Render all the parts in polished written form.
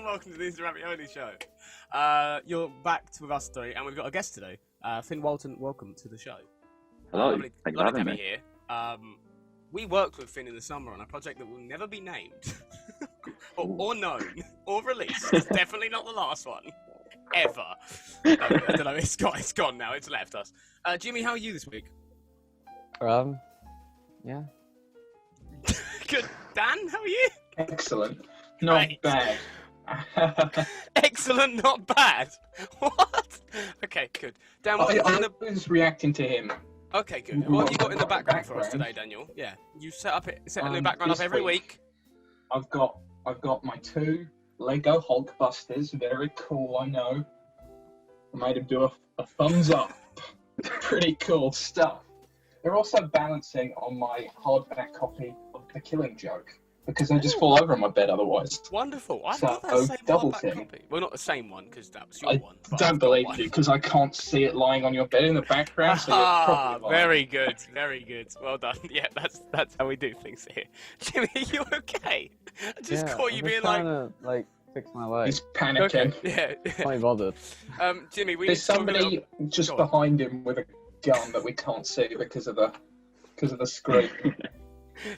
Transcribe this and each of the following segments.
welcome to the Ravioli show. You're back with us three, and we've got a guest today. Finn Walton, welcome to the show. Hello, Lovely thank you to for having have me. you here. We worked with Finn in the summer on a project that will never be named, or known, or released. It's definitely not the last one, ever. I don't know, it's gone now, it's left us. Jimmy, how are you this week? Yeah. Good. Dan, how are you? Excellent. Not Great. bad. Excellent, not bad. What? Okay, good. Dan, what I in the... was reacting to him. Okay, good. What have you got in the background for us today, Daniel? Yeah, you set a new background up every week. I've got my two Lego Hulkbusters. Very cool, I know. I made him do a thumbs up. Pretty cool stuff. They're also balancing on my hardback copy of The Killing Joke because I just fall over on my bed otherwise. Wonderful. I've So, got that same double hardback thing. copy. Well, not the same one, because that was your I one. but don't I've got believe one. you because I can't see it lying on your bed in the background. So you're probably lying. Very good, very good. Well done. Yeah, that's how we do things here. Jimmy, are you okay? I just caught you being trying to fix my leg. He's panicking. Okay. Yeah. Can't be bothered. Jimmy, we There's need to talk a somebody little... just Go on. behind him with a gun that we can't see because of the screen.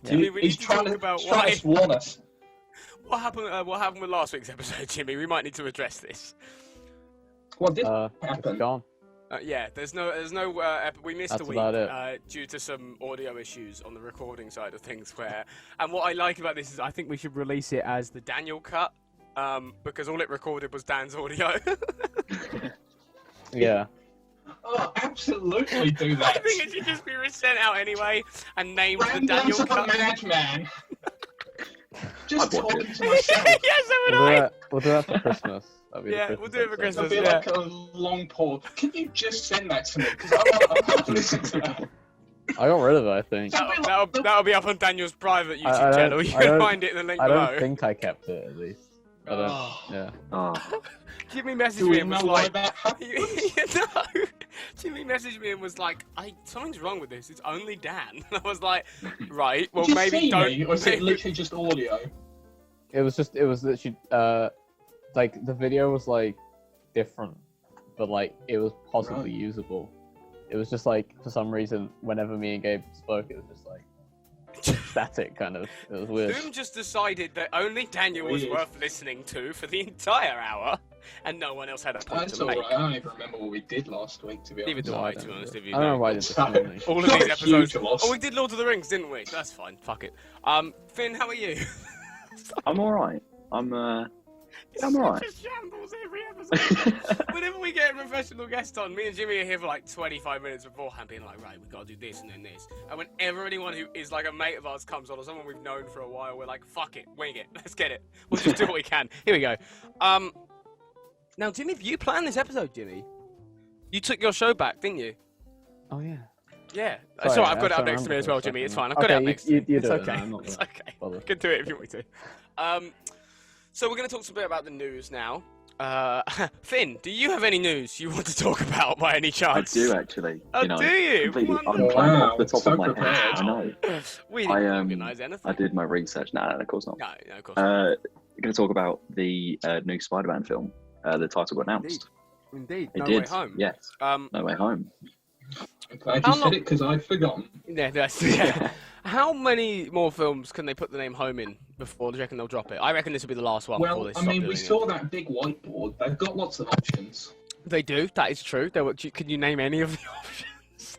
Jimmy, we He's need to trying talk about trying why... to warn us. What happened with last week's episode, Jimmy? We might need to address this. What did It's happen? gone. Yeah, there's no we missed That's a week about it. due to some audio issues on the recording side of things. And what I like about this is I think we should release it as the Daniel cut, because all it recorded was Dan's audio. Yeah. Oh, absolutely do that. I think it should just be sent out anyway and named the Random Daniel of a cut. madman. Just I'd watch talking it. to myself. Yeah, so would I. We'll do that for Christmas. That'll be the Yeah, Christmas we'll do it for episode. Christmas. There'll be like a long pause. Can you just send that to me? Because I want to listen to that. I got rid of it, I think. That'll be up on Daniel's private I YouTube don't- channel. You I can don't- find it in the link I below. don't think I kept it, at least. I don't, Oh. yeah. Oh, Jimmy messaged Do me we and know was why like, that happened? no. Jimmy messaged me and was like, something's wrong with this. It's only Dan. And I was like, right, well Did you maybe see don't. me, or was it literally just audio? It was literally, the video was, different, but, it was possibly Right. usable. It was just, for some reason, whenever me and Gabe spoke, it was just, static, kind of. It was weird. Boom just decided that only Daniel was Weird. worth listening to for the entire hour, and no one else had a point That's to make. alright. I don't even remember what we did last week, to be Neither honest. do No, I, I to be don't honest know. with you. I don't know no. why I did this differently. All of Not these a episodes. huge loss. Oh, we did Lord of the Rings, didn't we? That's fine. Fuck it. Finn, how are you? I'm alright. I'm It's alright. such a shambles every episode. Whenever we get a professional guest on, me and Jimmy are here for 25 minutes beforehand, being like, right, we gotta do this and then this. And whenever anyone who is a mate of ours comes on, or someone we've known for a while, we're like, fuck it, wing it, let's get it. We'll just do what we can. Here we go. Now, Jimmy, you planned this episode, Jimmy. You took your show back, didn't you? Oh, yeah. Yeah. Sorry, It's alright, I've I got it up don't next to me as remember well, for a Jimmy. It's second. fine. I've got it Okay, up next to you me. do It's it, okay. then, I'm not It's gonna okay. bother. You can do it if you want me to. So we're going to talk a bit about the news now. Finn, do you have any news you want to talk about by any I chance? do actually. Oh, do you? Completely Wonderful. unplanned off the top So of my head. prepared. I know. We didn't I, organise anything. I did my research. No, of course not. No, of course not. We're going to talk about the new Spider-Man film. The title got announced. Indeed. It No did. Way Home. Yes. Um, No Way Home. I'm glad How you long- said it because I'd forgotten. yeah. How many more films can they put the name Home in before do you reckon they'll drop it? I reckon this will be the last one before Well, they I stop mean, doing we it. saw that big whiteboard. They've got lots of options. They do. That is true. Can you name any of the options?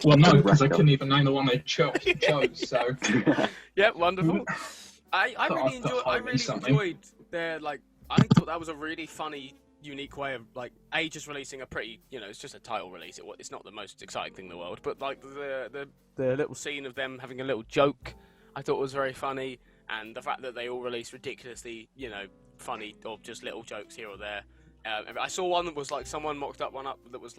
Well, no, because I Reckon. couldn't even name the one they chose. So Yeah, wonderful. I Thought really I'd put enjoyed. I Home in really something. enjoyed their I thought that was a really funny, unique way of just releasing a pretty. It's just a title release. It's not the most exciting thing in the world, but the little scene of them having a little joke, I thought was very funny, and the fact that they all released ridiculously, funny or just little jokes here or there. I saw one that was someone mocked up one up that was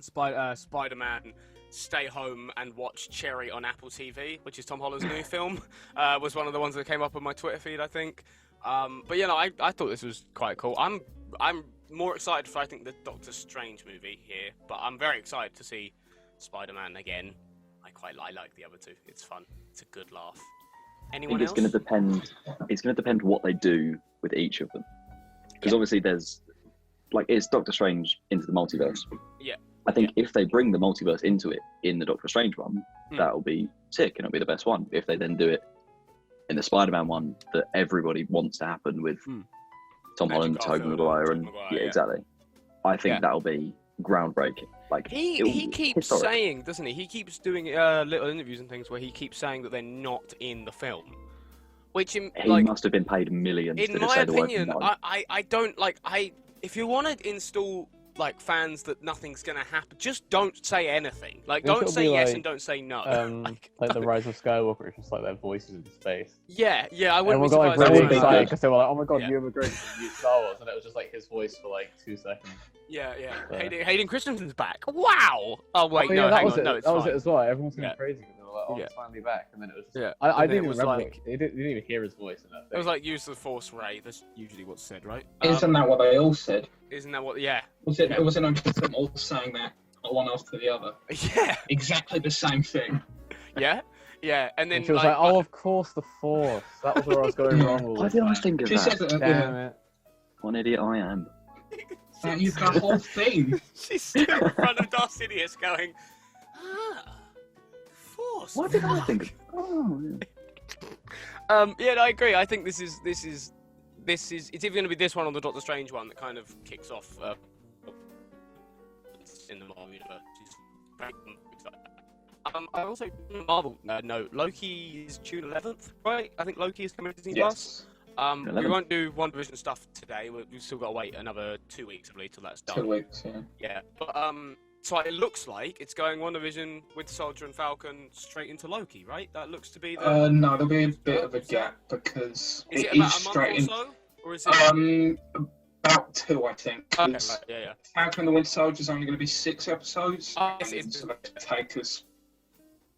Spider-Man Stay Home and Watch Cherry on Apple TV, which is Tom Holland's new film, was one of the ones that came up on my Twitter feed, I think. But I thought this was quite cool. I'm more excited for, I think, the Doctor Strange movie here, but I'm very excited to see Spider-Man again. I like the other two. It's fun. It's a good laugh. I Anyone think it's else? going to depend. It's going to depend what they do with each of them, because obviously there's like it's Doctor Strange into the multiverse. Yeah. I think if they bring the multiverse into it in the Doctor Strange one, that'll be sick and it'll be the best one. If they then do it in the Spider-Man one that everybody wants to happen with Tom Andrew Holland, Tobey Garfield, Maguire, Tobey and Maguire, yeah, yeah. exactly. I think Yeah. that'll be groundbreaking. Like He keeps historic. saying, doesn't he? He keeps doing little interviews and things where he keeps saying that they're not in the film, which He like must have been paid millions in to just my say the word opinion, no. I don't like if you want to install like fans that nothing's gonna happen, just don't say anything. Like I think don't it'll say be yes like, and don't say no. Like the Rise of Skywalker, it's just like their voices in space. yeah, I wouldn't Everyone be got like surprised. That really would be excited good. because they were like, "Oh my god, Yeah. you immigrated from New Star Wars," and it was just like his voice for like 2 seconds. Yeah. Yeah. Hayden Christensen's back. Wow. Oh wait, Oh, no, that hang was on, it. no, it's that was fine. it as well. Everyone's going Yeah. crazy because they were like, "Oh, Yeah. he's finally back," and then it was just. Yeah. I And then didn't it even was remember. like- They didn't even hear his voice in that It thing. was like use the Force, Ray. That's usually what's said, right? Isn't that what they all said? Isn't that what? Yeah. Was it? Yeah. Was it only just them all saying that one after the other? Yeah. Exactly the same thing. Yeah. And then And she was like, "Oh, of course, the Force." That was where I was going wrong all Why the did I time. think of She said that? that. Damn it! What an idiot I am. That is the whole thing. She's still in front of Darth Sidious going, Force. What did I think of? Oh, yeah. Yeah, no, I agree. I think this is it's either going to be this one or the Doctor Strange one that kind of kicks off in the Marvel universe. I also Marvel no Loki is June 11th, right? I think Loki is coming to Disney Plus. Yes. We 11th. won't do WandaVision stuff today. We've still got to wait another 2 weeks, I believe, till that's done. 2 weeks. Yeah. Yeah, but so it looks like it's going WandaVision with Soldier and Falcon straight into Loki, right? That looks to be the. No, there'll be a bit of a gap because Is it it about is a straight month in. or so, or is it? About 2, I think. Okay, 'cause right, yeah. Falcon and the Winter Soldier is only going to be 6 episodes. Oh, yes, it and is. so that take us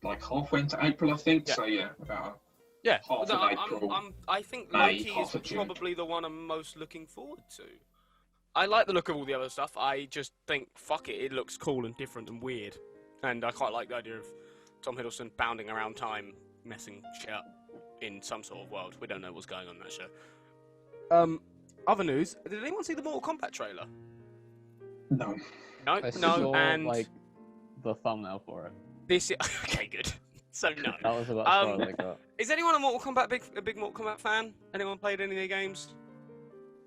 like halfway into April, I think. Yeah. So yeah, about. Yeah, Half no, of April, I think May, Loki half is of June. probably the one I'm most looking forward to. I like the look of all the other stuff. I just think, fuck it, it looks cool and different and weird. And I quite like the idea of Tom Hiddleston bounding around time, messing shit up in some sort of world. We don't know what's going on in that show. Other news, did anyone see the Mortal Kombat trailer? No. No, I no, saw and like the thumbnail for it. this is... Okay, good. So no. That was about as far as I got. Is anyone a big Mortal Kombat fan? Anyone played any of the games?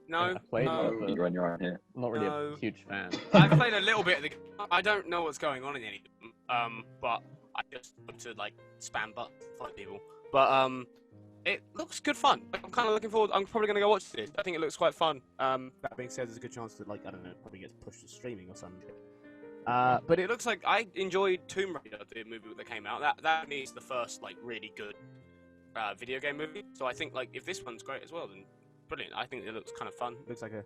No? Yeah, I played no. it, but You're on your own here. I'm not really No. a huge fan. I've played a little bit of the game. I don't know what's going on in any of them, but I just look to like spam buttons to fight people. But it looks good fun. I'm kind of looking forward. I'm probably gonna go watch this. I think it looks quite fun. That being said, there's a good chance that like I don't know, it probably gets pushed to streaming or something. But it looks like I enjoyed Tomb Raider, the movie that came out. That is the first like really good video game movie. So I think like if this one's great as well, then brilliant. I think it looks kind of fun. Looks like a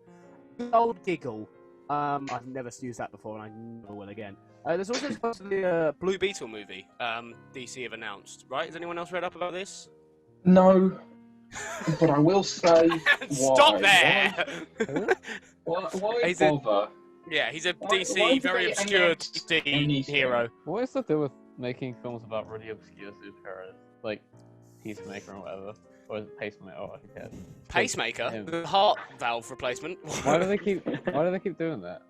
good old giggle. I've never used that before, and I never will again. There's also supposed to be a Blue Beetle movie. DC have announced, right? Has anyone else read up about this? No. But I will say. Stop why? there! Why He's a- bother? Yeah, he's a Why DC, did very they obscure announce DC anything? hero. What is the deal with making films about really obscure superheroes? Like Peacemaker or whatever. Or is it Pacemaker? Oh, who cares? Pacemaker, Yeah. the heart valve replacement. Why do they keep doing that?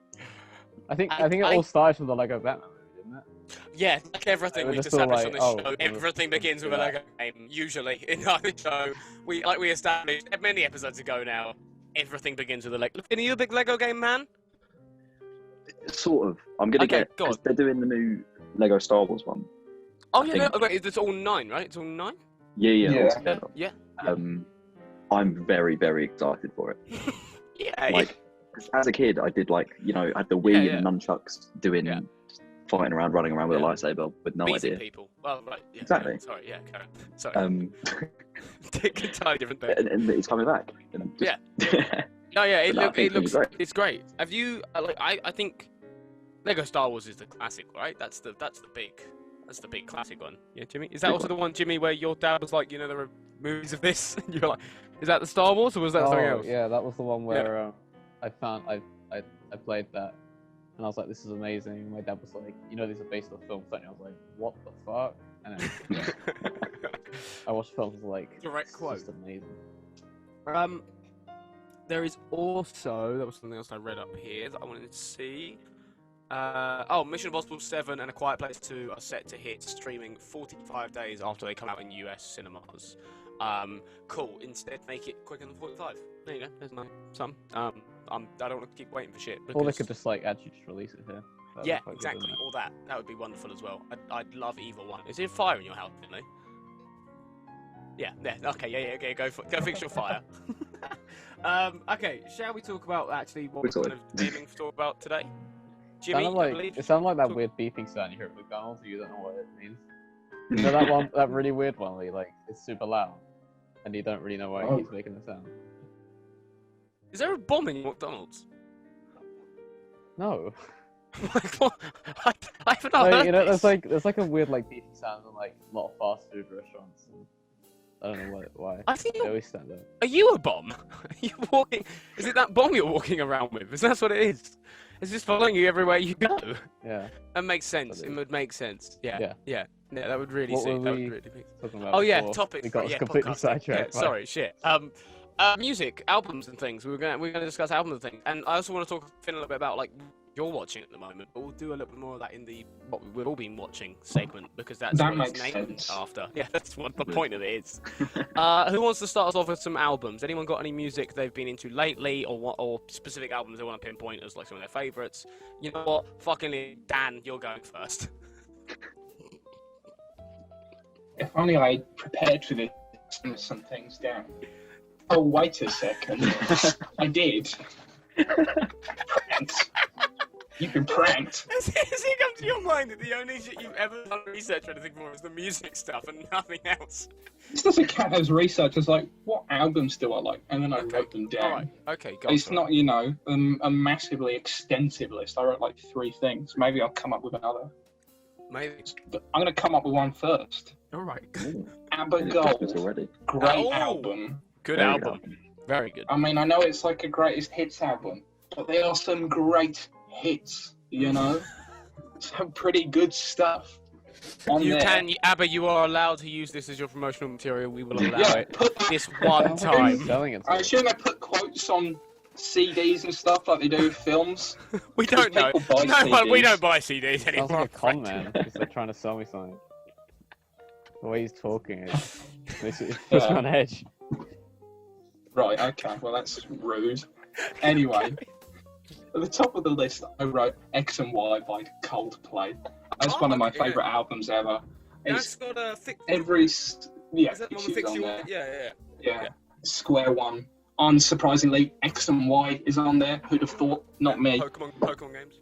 I think it I- all started with the Lego Batman movie, didn't it? Yeah, like everything They were we've just all established like, on this oh, show, everything begins with a yeah. Lego game. Usually, in our show, we established many episodes ago now. Everything begins with a Lego. Are you a big Lego game man? Sort of. I'm gonna Okay, get go on. because they're doing the new Lego Star Wars one. Oh I yeah, think- no, wait, it's all 9, right? It's all 9. Yeah, Yeah. all together. Yeah. I'm very, very excited for it. Yeah. Like, 'cause as a kid, I did like I had the Wii Yeah, and nunchucks doing Yeah. fighting around, running around with Yeah. a lightsaber with no beating idea. people. Well, right. Yeah, Exactly. Sorry. Yeah. Karen. Sorry. Entirely different thing. and it's coming back. And just, No, yeah, But no, I think it looks it's great. it's great. Have you I think Lego Star Wars is the classic, right? That's the big classic one. Yeah, Jimmy. Is that Big also one. the one, Jimmy, where your dad was like, there are movies of this, and you're like, is that the Star Wars or was that something else? Yeah, that was the one where I played that, and I was like, this is amazing. My dad was like, these are based on films, and I was like, what the fuck? And then, I watch films like Direct it's quote. just amazing. There is also there was something else I read up here that I wanted to see. Mission Impossible 7 and A Quiet Place 2 are set to hit streaming 45 days after they come out in US cinemas. Cool. Instead, make it quicker than 45. There you go. There's some. I don't want to keep waiting for shit. Or they could just actually just release it here. That'd be Yeah, quite good, exactly. wouldn't it? All that. That would be wonderful as well. I'd love either one. Is there a fire in your house, Finley? Yeah. Okay. Yeah. Go fix your fire. Okay. Shall we talk about actually what we're kind of aiming to talk about today? Jimmy, I believe. It sounded like that weird beeping sound you hear at McDonald's. You don't know what it means. You know that one, that really weird one where it's super loud, and you don't really know why it keeps making the sound. Is there a bomb in McDonald's? No. Like what? I haven't heard There's this. a weird beeping sound in a lot of fast food restaurants. And I don't know why. I think They always stand up. Are you a bomb? Are you walking? Is it that bomb you're walking around with? Is that what it is? It's just following you everywhere you go. Yeah. That makes sense. It would make sense. Yeah. That would really What suit. were That we would really make sense. talking about Oh yeah, before topic. We got yeah, completely podcast. sidetracked. Yeah, sorry, shit. Music, albums, and things. We're gonna discuss albums and things, and I also want to talk Finn a little bit about you're watching at the moment, but we'll do a little bit more of that in the what we've all been watching segment because that's That what it's makes named sense. after. Yeah, that's what the point of it is. Who wants to start us off with some albums? Anyone got any music they've been into lately, or specific albums they want to pinpoint as some of their favourites? You know what? Fucking Dan, you're going first. If only I prepared for this and some things down. Oh, wait a second. I did. Pranked. You've been pranked. Has it come to your mind that the only shit you've ever done research or anything for is the music stuff and nothing else? This doesn't count as research. It's what albums do I like? And then I wrote them down. Alright, okay, go It's for it. not, a massively extensive list. I wrote 3 things. Maybe I'll come up with another. Maybe. But I'm going to come up with one first. Alright. Amber Christmas Gold. already. Great Oh. album. Good Very album. Very good. I mean, I know it's a greatest hits album, but there are some great hits, Some pretty good stuff on You there. can, Abba, you are allowed to use this as your promotional material. We will allow Yeah, it put, this one time. Selling it to I us. assume they put quotes on CDs and stuff like they do with films. We don't know. People buy No, we CDs. don't buy CDs anymore. Sounds like a con I'm man afraid. because they're trying to sell me something. The way he's talking, it puts me on edge. Right, okay, well that's rude. Anyway, at the top of the list I wrote X and Y by Coldplay. That's one of my yeah. favourite albums ever. That's It's got a thick. every... Yeah, Is that the one she's with on Fix there. Yeah. Yeah. Square One. Unsurprisingly, X and Y is on there. Who'd have thought? Not me. Pokemon games.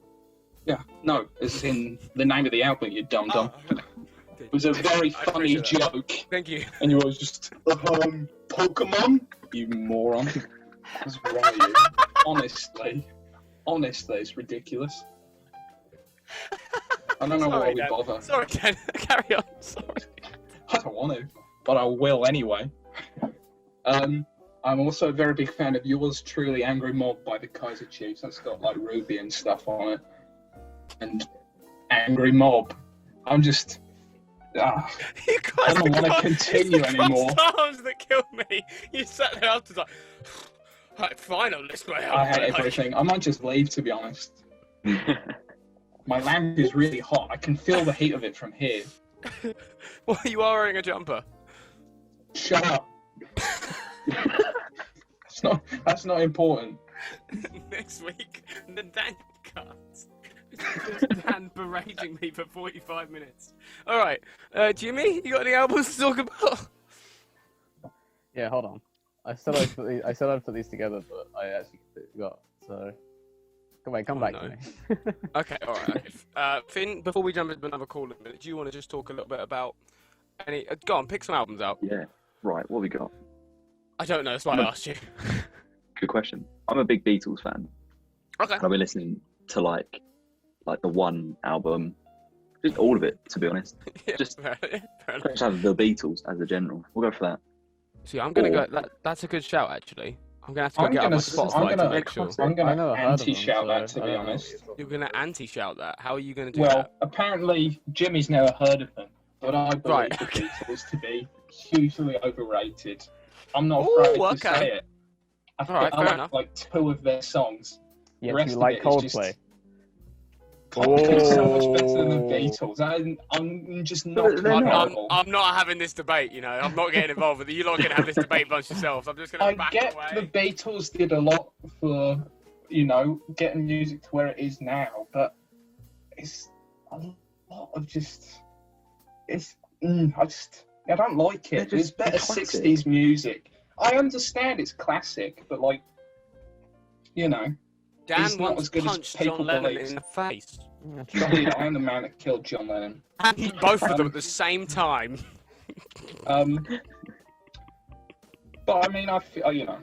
Yeah, no, it's in the name of the album, you dum-dum. Oh, It was a very I funny appreciate that. joke, Thank you. and you were just, Pokemon? You moron. What's wrong with you? Honestly, it's ridiculous. I don't know why Sorry, we Dan. bother. Sorry, Ken. Carry on. Sorry. I don't want to, but I will anyway. I'm also a very big fan of Yours Truly, Angry Mob by the Kaiser Chiefs. That's got Ruby and stuff on it. And Angry Mob. I'm just... You I guys don't want to are continue anymore. times that killed me. You sat there after like, fine, I'll list my I hate album. everything. I might just leave, to be honest. My lamp is really hot. I can feel the heat of it from here. Well, you are wearing a jumper. Shut up. That's not important. Next week, the Dan cuts. Dan berating me for 45 minutes. Alright, Jimmy, you got any albums to talk about? Yeah, hold on. I said I'd put these together, but I actually completely forgot. So, come back no. to me. Okay, alright. Okay. Finn, before we jump into another call in a minute, do you want to just talk a little bit about any... go on, pick some albums out. Yeah. Right, what have we got? I don't know, that's why I asked you. Good question. I'm a big Beatles fan. Okay. I've been listening to like the one album, just all of it, to be honest. Yeah, Just- fair enough. Let's have the Beatles as a general. We'll go for that. See, I'm gonna Or- go... That's a good shout, actually. I'm gonna have to go I'm get out my gonna- Spotify I'm to gonna- make sure. I'm going I never to heard of them, anti-shout that, so to I be don't know honest. what you're You're gonna anti-shout that. How are you gonna do Well, that? apparently Jimmy's never heard of them. but I believe Right, the okay. Beatles to be hugely overrated. I'm not Ooh, afraid to okay. say it. I think Alright, I fair like enough. like 2 of their songs. The Yet rest you of like it is just Coldplay. Coldplay's so much better than the Oh. Beatles. I'm just not But they're not. compatible. I'm not having this debate, you know. I'm not getting involved with it. You lot can have this debate amongst yourselves. I'm just I going to back get away. the Beatles did a lot for, you know, getting music to where it is now, but it's a lot of just. I don't like it. They're It's just better classic. 60s music. I understand it's classic, but like, you know, Dan it's not once as good as punched people John Lennon believe. in the face. Indeed, I am the man that killed John Lennon. And both of them at the same time. But I mean, I feel, you know,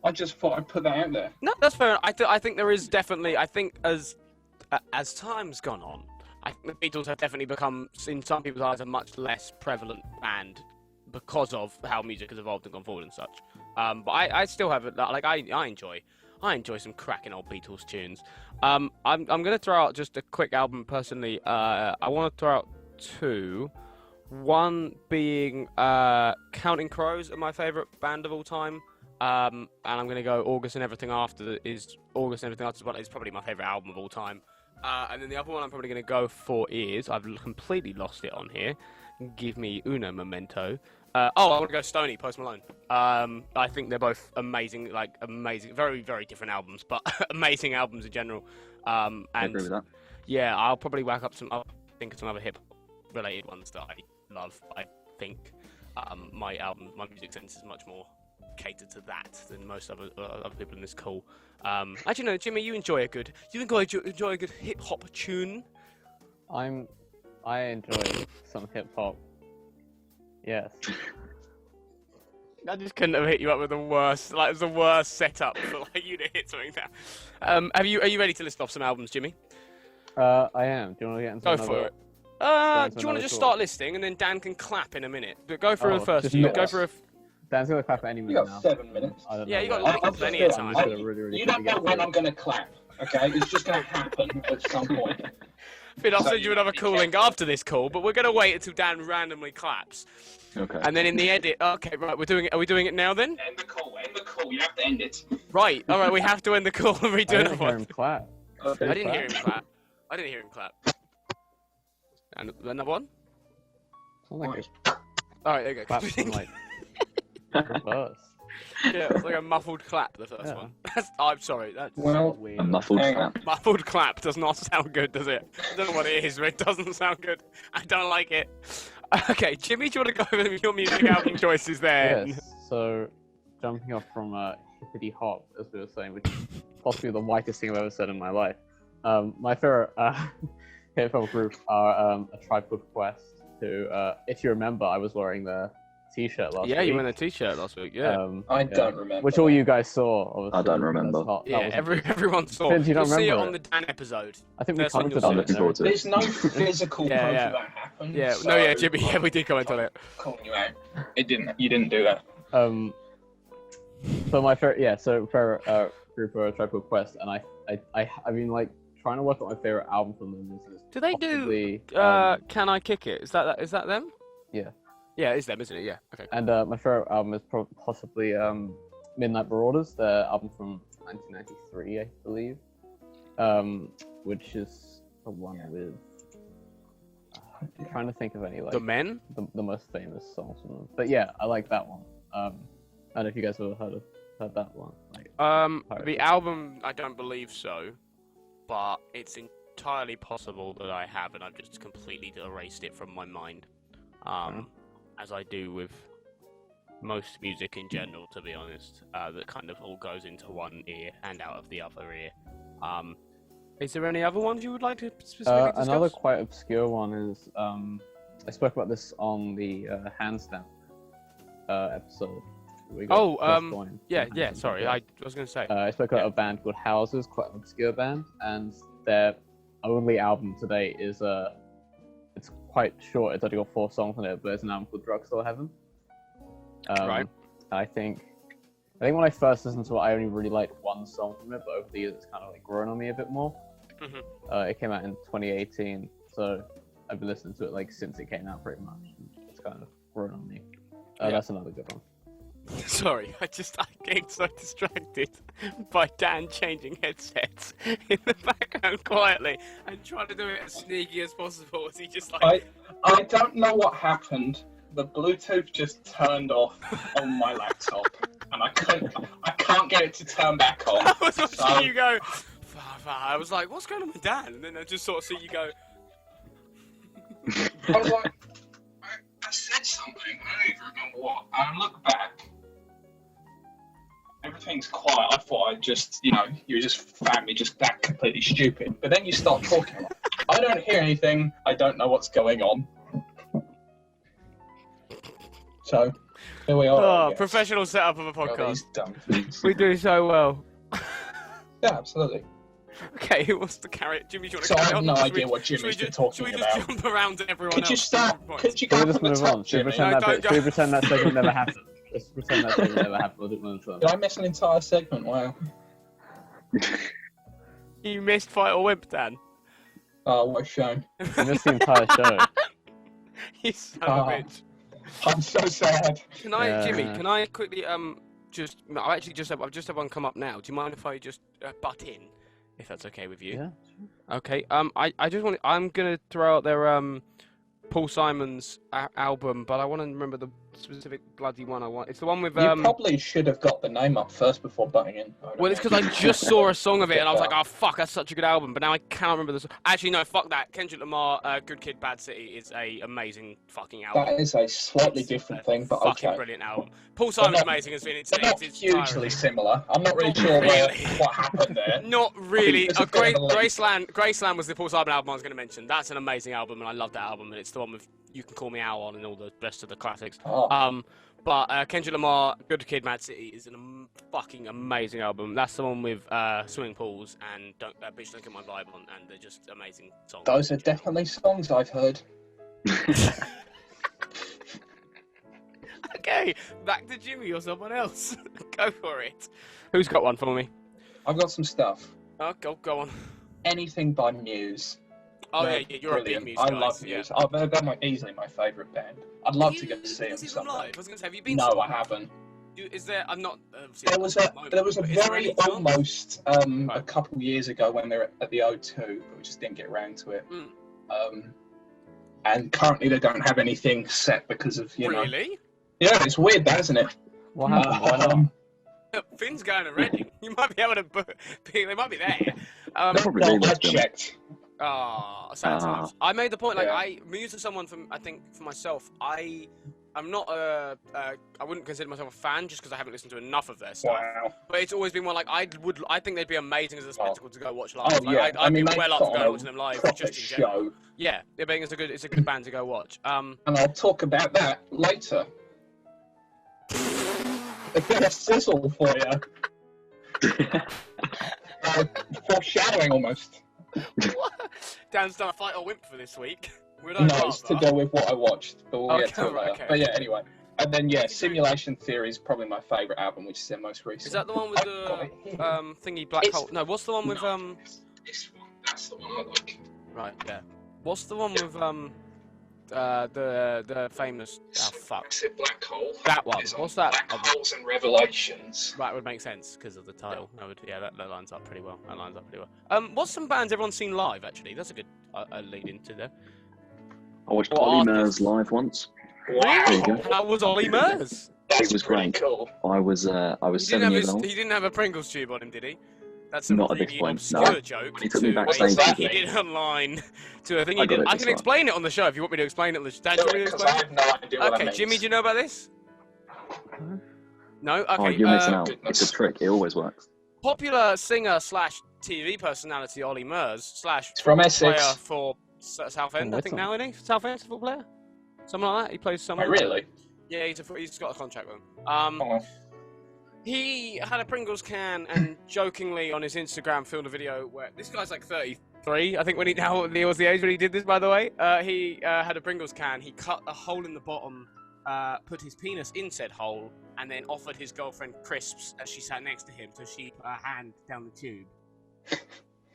I just thought I'd put that out there. No, that's fair. I think there is definitely. I think as time's gone on, I think the Beatles have definitely become, in some people's eyes, a much less prevalent band because of how music has evolved and gone forward and such. But I still have it. Like I enjoy some cracking old Beatles tunes. I'm gonna throw out just a quick album personally. I want to throw out 2. One being Counting Crows are my favourite band of all time. And I'm gonna go August and Everything After is probably my favourite album of all time. And then the other one I'm probably gonna go for is, I've completely lost it on here. Give me uno momento. I want to go Stoney, Post Malone. I think they're both amazing, very, very different albums, but amazing albums in general. And I agree with that. yeah, I'll probably whack up think of some other hip related ones that I love. I think my music sense is much more catered to that than most other people in this call. Actually, no, Jimmy, you enjoy a good hip hop tune. I enjoy some hip hop. Yes. I just couldn't have hit you up with the worst. Like, it was the worst setup for you to hit something down. Are you ready to list off some albums, Jimmy? I am. Do you want to get into Go another? for it. Do into you want to another just tour? start listing and then Dan can clap in a minute? But go through Oh, the first. just You minutes. go for Dan's gonna clap at any You minute got now. 7 minutes. I don't Yeah, know you got when. like I'm plenty just of gonna- time. I'm just gonna really You don't quickly know get when through I'm going to clap, okay? It's just going to happen at some point. Finn, I'll So send you you another be call link careful. after this call, but we're gonna wait until Dan randomly claps, Okay. and then in the edit. Okay, right, we're doing it. Are we doing it now then? End the call. You have to end it. Right. All right, we have to end the call and I redo didn't another hear him one. clap. Okay. I didn't hear him clap. And another one. Sounds like it's All right, there you go. claps in like reverse. Yeah, it's like a muffled clap. The first Yeah. one. I'm sorry. That's Well, Weird. A muffled Hang on. clap. muffled clap does not sound good, does it? I don't know what it is, but it doesn't sound good. I don't like it. Okay, Jimmy, do you want to go over your music album choices there? Yes. So, jumping off from hippity hop, as we were saying, which is possibly the whitest thing I've ever said in my life. My favorite hip hop group are A Tribe Called Quest. Who, if you remember, I was wearing their T-shirt last week. Yeah, you were in a t-shirt last week. Yeah. I yeah. don't remember. Which all you guys saw. Obviously. I don't remember. That's not- that Yeah, wasn't- everyone saw. Vince, you don't You'll see it remember on the Dan episode. I think we That's on commented your on I'm it. looking forward to it. There's no physical Yeah, proof yeah. that happened. Yeah, so no, yeah, Jimmy, yeah, we did comment on it. Calling you out. You didn't do that. So my favorite, yeah. So favorite group are A Tribe Called Quest, and I mean, like, trying to work out my favorite album from them is Do they do possibly, Can I Kick It? Is that them? Yeah. Yeah, it's them, isn't it? Yeah. Okay. And my favorite album is possibly Midnight Marauders, their album from 1993, I believe, which is the one with. I'm trying to think of any like The Men? the most famous songs from them. But yeah, I like that one. I don't know if you guys have heard that one. Like, The album, I don't believe so, but it's entirely possible that I have, and I've just completely erased it from my mind. As I do with most music in general, to be honest, that kind of all goes into one ear and out of the other ear. Is there any other ones you would like to specifically discuss? another quite obscure one is I spoke about this on the Handstand episode. We got first going yeah, from yeah. Handstand Sorry, podcast. I was going to say. I spoke about a band called Houses, quite an obscure band, and their only album to date is it's quite short. It's only got 4 songs on it, but it's an album called Drugstore Heaven. Right. I think when I first listened to it, I only really liked one song from it, but over the years, it's kind of like grown on me a bit more. Mhm. It came out in 2018, so I've been listening to it like since it came out, pretty much. It's kind of grown on me. Yeah. That's another good one. Sorry, I'm getting so distracted by Dan changing headsets in the background quietly and trying to do it as sneaky as possible as he just like... I don't know what happened. The Bluetooth just turned off on my laptop, and I can't get it to turn back on. I was watching you go... I was like, what's going on with Dan? And then I just sort of see you go... I was like, I said something, I don't even remember what. And I look back, everything's quiet. I thought I just, you just found me just that completely stupid. But then you start talking. Like, I don't hear anything. I don't know what's going on. So, here we are. Oh, professional setup of a podcast. These dumb things. We do so well. Yeah, absolutely. Okay, who wants to carry it? Jimmy, do you want to So I carry have on? no Should we- idea what should we Jimmy's been just- talking Should we about. just jump around to everyone Could else? you start? Could you go Can we just from the move top, on? Should we Jimmy? pretend No, that don't- should we pretend that segment never happened? Let's pretend that segment never happened. We'll do it. Did I miss an entire segment? Wow. You missed Fight or Wimp, Dan. Oh, what a shame. You missed the entire show. You son of a Ah. bitch. I'm so sad. Can I, Yeah. Jimmy? Can I quickly just? I've just had one come up now. Do you mind if I just butt in, if that's okay with you? Yeah. Okay. I just want. I'm gonna throw out their Paul Simon's album, but I want to remember the specific bloody one I want. It's the one with You probably should have got the name up first before butting in. Well, it's because I just saw a song of it and I was like, oh fuck, that's such a good album. But now I can't remember the song. Actually, no, fuck that. Kendrick Lamar, Good Kid, Bad City is a amazing fucking album. That is a slightly It's different a thing, but fucking okay. brilliant album. Paul Simon's not- amazing. It's They're not it's hugely entirely- similar. I'm not really Not sure really. what happened there. Not really. There's a bit of a link. Graceland was the Paul Simon album I was going to mention. That's an amazing album, and I love that album. And it's the one with You Can Call Me Out on and all the rest of the classics. Oh, But Kendrick Lamar, Good Kid, Mad City is a fucking amazing album. That's the one with swimming pools and Bitch Don't Get My Vibe on, and they're just amazing songs. those are definitely songs I've heard. Okay, back to Jimmy or someone else. Go for it. Who's got one for me? I've got some stuff. Oh, go on. Anything by Muse. Oh They're yeah, you're brilliant. a big Muse I guy. love Muse. Oh, they're easily my favourite band. I'd love to go see them someday. live. I was going to say, have you been? No, to I haven't. Is there? I'm not. Obviously, There not was at a the moment, there was a but is there very any chance? almost a Right. couple years ago when they were at the O2, but we just didn't get around to it. Mm. And currently they don't have anything set because of Really? Yeah, it's weird, that isn't it? What happened? Why not? Finn's going to Reading. You might be able to book. They might be there. They're probably No, really I good, to be honest. checked. Sad times. I made the point, like, Yeah. Muse is someone from, I think, for myself, I'm not I wouldn't consider myself a fan just because I haven't listened to enough of their stuff. Wow. But it's always been one, like, I think they'd be amazing as a spectacle to go watch live. Oh, Like, yeah. I'd be they well up put to on go a watching them live, proper just in general. show. Yeah, I think it's a good band to go watch. And I'll talk about that later. A bit of sizzle for you. Foreshadowing almost. Dan's done a Fight or Wimp for this week. Would I No, it's to rather? go with what I watched, but we'll get to it Okay, right, later. okay. But yeah, anyway. And then, yeah, Simulation Theory is probably my favourite album, which is their most recent. Is that the one with I've got the it here. thingy black It's- hole? No, what's the one with No, this one. That's the one I like. Right, yeah. What's the one with the famous? Oh fuck. Massive Black Hole. That one. It's on What's that? Black Holes and Revelations. Right, would make sense because of the title. That lines up pretty well. What's some bands everyone's seen live? Actually, that's a good lead into there. I watched What Ollie artists? Murs live once. Wow. There you go. How was Ollie Murs? That's It was pretty great. cool. I was He 7 years old. didn't have a Pringles tube on him, did he? That's a Not at really this point, obscure no. joke. He took me to backstage a thing with he it. did online to a thing I he got did. it I this can time. explain it on the show if you want me to explain it. Dan, do you want me to Because I explain have no idea it? what Okay, that Jimmy, means. do you know about this? No? Okay. Oh, you're missing out. goodness. It's a trick. It always works. Popular singer slash TV personality Ollie Murs slash It's from player Essex. for Southend, I think Whittle. now, isn't he? Southend football player? Something like that. He plays Oh, somewhere. really? Yeah, he's got a contract with him. Oh, He had a Pringles can and jokingly on his Instagram filmed a video where this guy's like 33, I think when he was the age when he did this, by the way. He had a Pringles can, he cut a hole in the bottom, put his penis in said hole, and then offered his girlfriend crisps as she sat next to him, so she put her hand down the tube.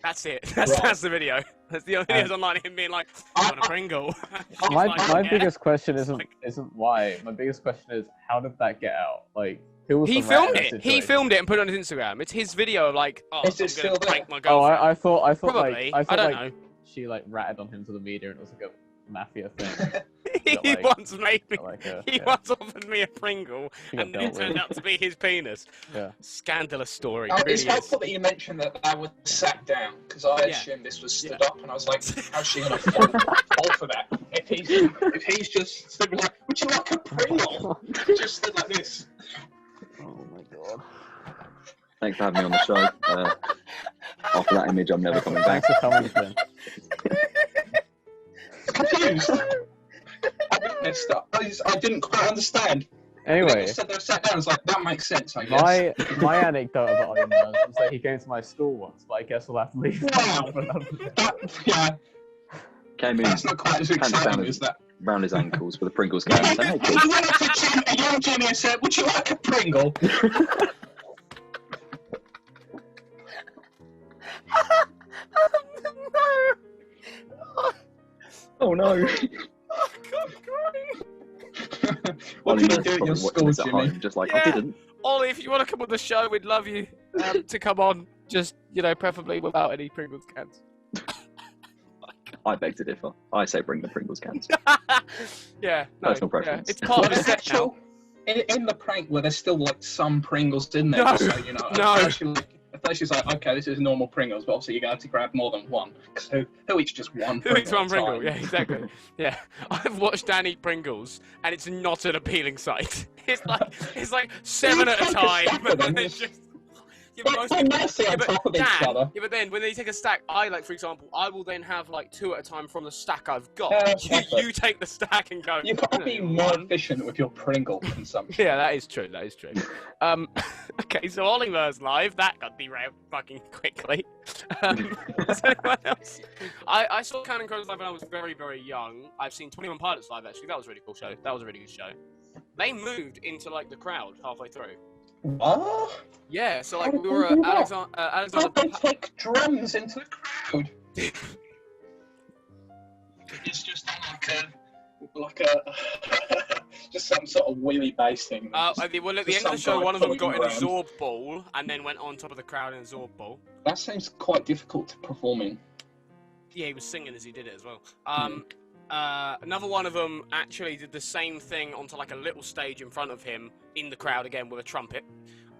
That's it. That's the video. That's the videos online of him being like, "I want a Pringle." She's My like, my "Yeah." biggest question isn't like- isn't why. My biggest question is how did that get out? Like, who was He the rat filmed in that it. He situation? filmed it and put it on his Instagram. It's his video of like, "Oh, Is it I'm still gonna there? prank my Oh, girlfriend." I thought Probably. I don't like know. she like ratted on him to the media and it was like a mafia thing. He like- once made me. Like He once offered me a Pringle, He got and it dealt with. turned out to be his penis. Yeah. Scandalous story. Oh, It it's really helpful is. that you mentioned that I was sat down, because I Yeah. assumed this was stood Yeah. up, and I was like, how's she going to fall for that? If he's just stood like, would you like a Pringle? Just stood like this. Oh my god. Thanks for having me on the show. After that image, I'm never coming back. Thanks for coming, Finn. Confused. I got messed up. I didn't quite understand. Anyway, They said they were sat down. I was like, that makes sense, I guess. my anecdote about Ollie Murs was that he came to my school once, but I guess we'll have to leave that Wow. for another day. Yeah, Came in, that's not quite as pants exciting down as that. round his ankles with a Pringles can. And said, "Hey, I kids." went up to a young Jimmy and said, would you like a Pringle? Oh no! What Ollie did you Murs do at probably your watching school, this at Jimmy? home, just like I Yeah. didn't. Ollie, if you want to come on the show, we'd love you to come on. Just, preferably without any Pringles cans. I beg to differ. I say bring the Pringles cans. Yeah, no, Personal yeah. preference. It's part of the There's set now. in the prank where there's still like some Pringles in there, No, just so you know. no. If she's like, okay, this is normal Pringles, but obviously you're going to have to grab more than one, because who eats just one Who eats Pringle one at a Pringle? time? Yeah, exactly. Yeah, I've watched Dan eat Pringles, and it's not an appealing sight. It's like 7 at a Take a time, stack of them. and it's just. Yeah, They're most so people- messy on but top of each Dan, other. Yeah, but then when they take a stack, for example, I will then have like 2 at a time from the stack I've got. Perfect. You take the stack and go. You've got to be more efficient with your Pringle consumption. Yeah, that is true. That is true. Okay, so Ollie Murs live. That got derailed fucking quickly. Does anyone else? I saw Counting Crows live when I was very, very young. I've seen 21 Pilots live actually. That was a really cool show. That was a really good show. They moved into like the crowd halfway through. What? Yeah, so How like did we they were do at that? Alexander. How'd they take drums into the crowd? It's just like a just some sort of wheelie bass thing. Well, at the end of the Some show, guy one of them floating got in a around. Zorb ball and then went on top of the crowd in a Zorb ball. That seems quite difficult to perform in. Yeah, he was singing as he did it as well. Another one of them actually did the same thing onto like a little stage in front of him in the crowd again with a trumpet.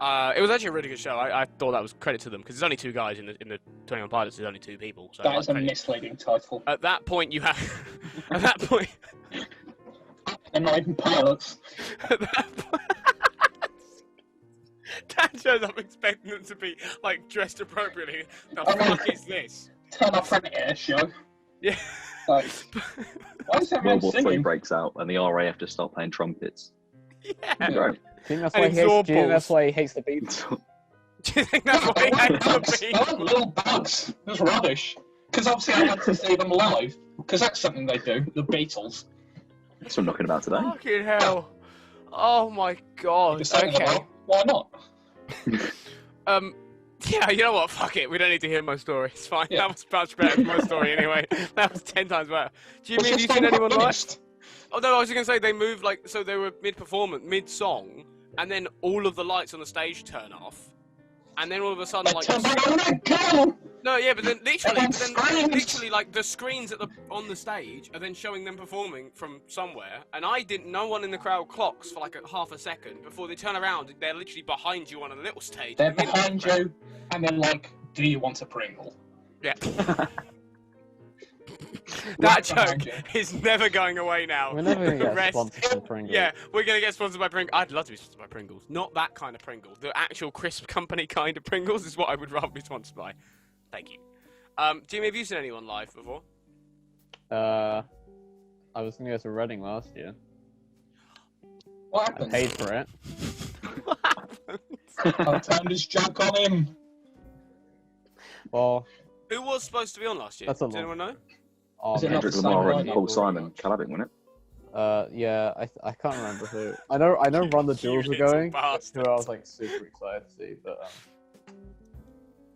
It was actually a really good show. I thought that was credit to them because there's only 2 guys in the 21 Pilots. There's only 2 people. So That is a credit. misleading title. At that point, you have. At that point. They're not even pilots. At that point. Dan shows up expecting them to be like dressed appropriately. The fuck is this? Turn up for an air show. Yeah. Like, why is that man World War III singing? breaks out and the RAF just start playing trumpets. Yeah. Great. Do you think that's And why he hates, Zorb do you think that's balls. why he hates the Beatles? Do you think that's what he hates the I want little bugs. It was rubbish. Because obviously I went to see them live. Because that's something they do. The Beatles. That's what I'm knocking about today. Fucking hell. Oh my god. Just saying, Okay. well, why not? Yeah, you know what? Fuck it. We don't need to hear my story. It's fine. Yeah. That was much better than my story anyway. That was 10 times better. Jimmy, have It's you just seen not anyone live? finished. Oh no, I was just gonna say they moved like so they were mid-performance, mid-song, and then all of the lights on the stage turn off, and then all of a sudden like Turn back on that gun! no, yeah, but then Everyone screams. literally like the screens on the stage are then showing them performing from somewhere, and no one in the crowd clocks for like a half a second before they turn around. They're literally behind you on a little stage. They're in the middle of the behind crowd. you, and they're like, do you want a Pringle? Yeah. Right That behind joke you. is never going away now. We're never going to The get rest- sponsored for Pringles. Yeah, we're gonna get sponsored by Pringles. I'd love to be sponsored by Pringles. Not that kind of Pringles. The actual crisp company kind of Pringles is what I would rather be sponsored by. Thank you. Jimmy, have you seen anyone live before? I was going to go to Reading last year. What I happened? paid for it. I turned his joke on him. Well, Who was supposed to be on last year? That's a Does lot. anyone know? Is it not Kendrick the same Lamar and lineup? Paul Simon collabing, wasn't it? yeah, I can't remember who. I know Run the You Jewels were little going, bastard. who I was like super excited to see, but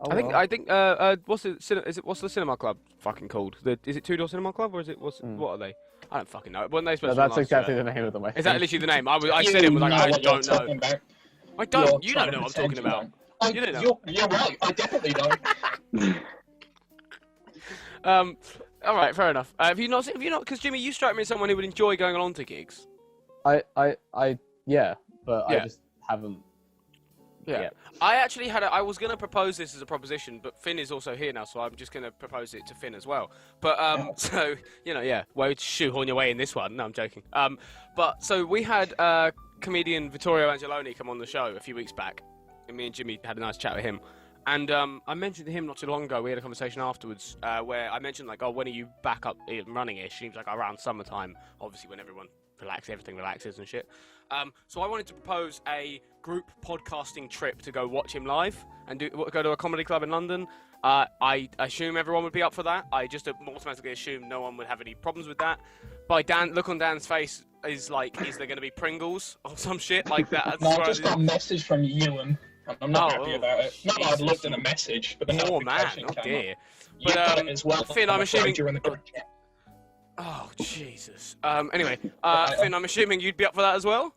Oh, I think well. I think what's the cinema club fucking called? Is it Two Door Cinema Club or is it what are they? I don't fucking know. When they No, supposed that's to exactly the name of them. I Is that think. literally the name? I said it was like I what don't you're know. talking about. I don't. You're You don't trying know to what I'm talking pretend about. you You don't. don't know. You're right. I definitely don't. All right, fair enough. Have you not? Because Jimmy, you strike me as someone who would enjoy going along to gigs. Yeah, but I Yeah. just haven't. Yeah. I actually I was going to propose this as a proposition, but Finn is also here now, so I'm just going to propose it to Finn as well. But, so, well, shoehorn your way in this one. No, I'm joking. But, so we had comedian Vittorio Angeloni come on the show a few weeks back, and me and Jimmy had a nice chat with him. And I mentioned to him not too long ago, we had a conversation afterwards, where I mentioned, like, oh, when are you back up running-ish? Seems like around summertime, obviously when everyone everything relaxes and shit. So I wanted to propose a group podcasting trip to go watch him live and go to a comedy club in London. I assume everyone would be up for that. I just automatically assume no one would have any problems with that. Look on Dan's face is like, is there going to be Pringles or some shit like that? No, I just got a message from Ewan. I'm not happy about it. Not that I've looked at the message, but the Poor man, notification oh came dear. up. You got it as well. Finn, I'm assuming. During the group chat. Oh Jesus. Anyway, Finn, I'm assuming you'd be up for that as well.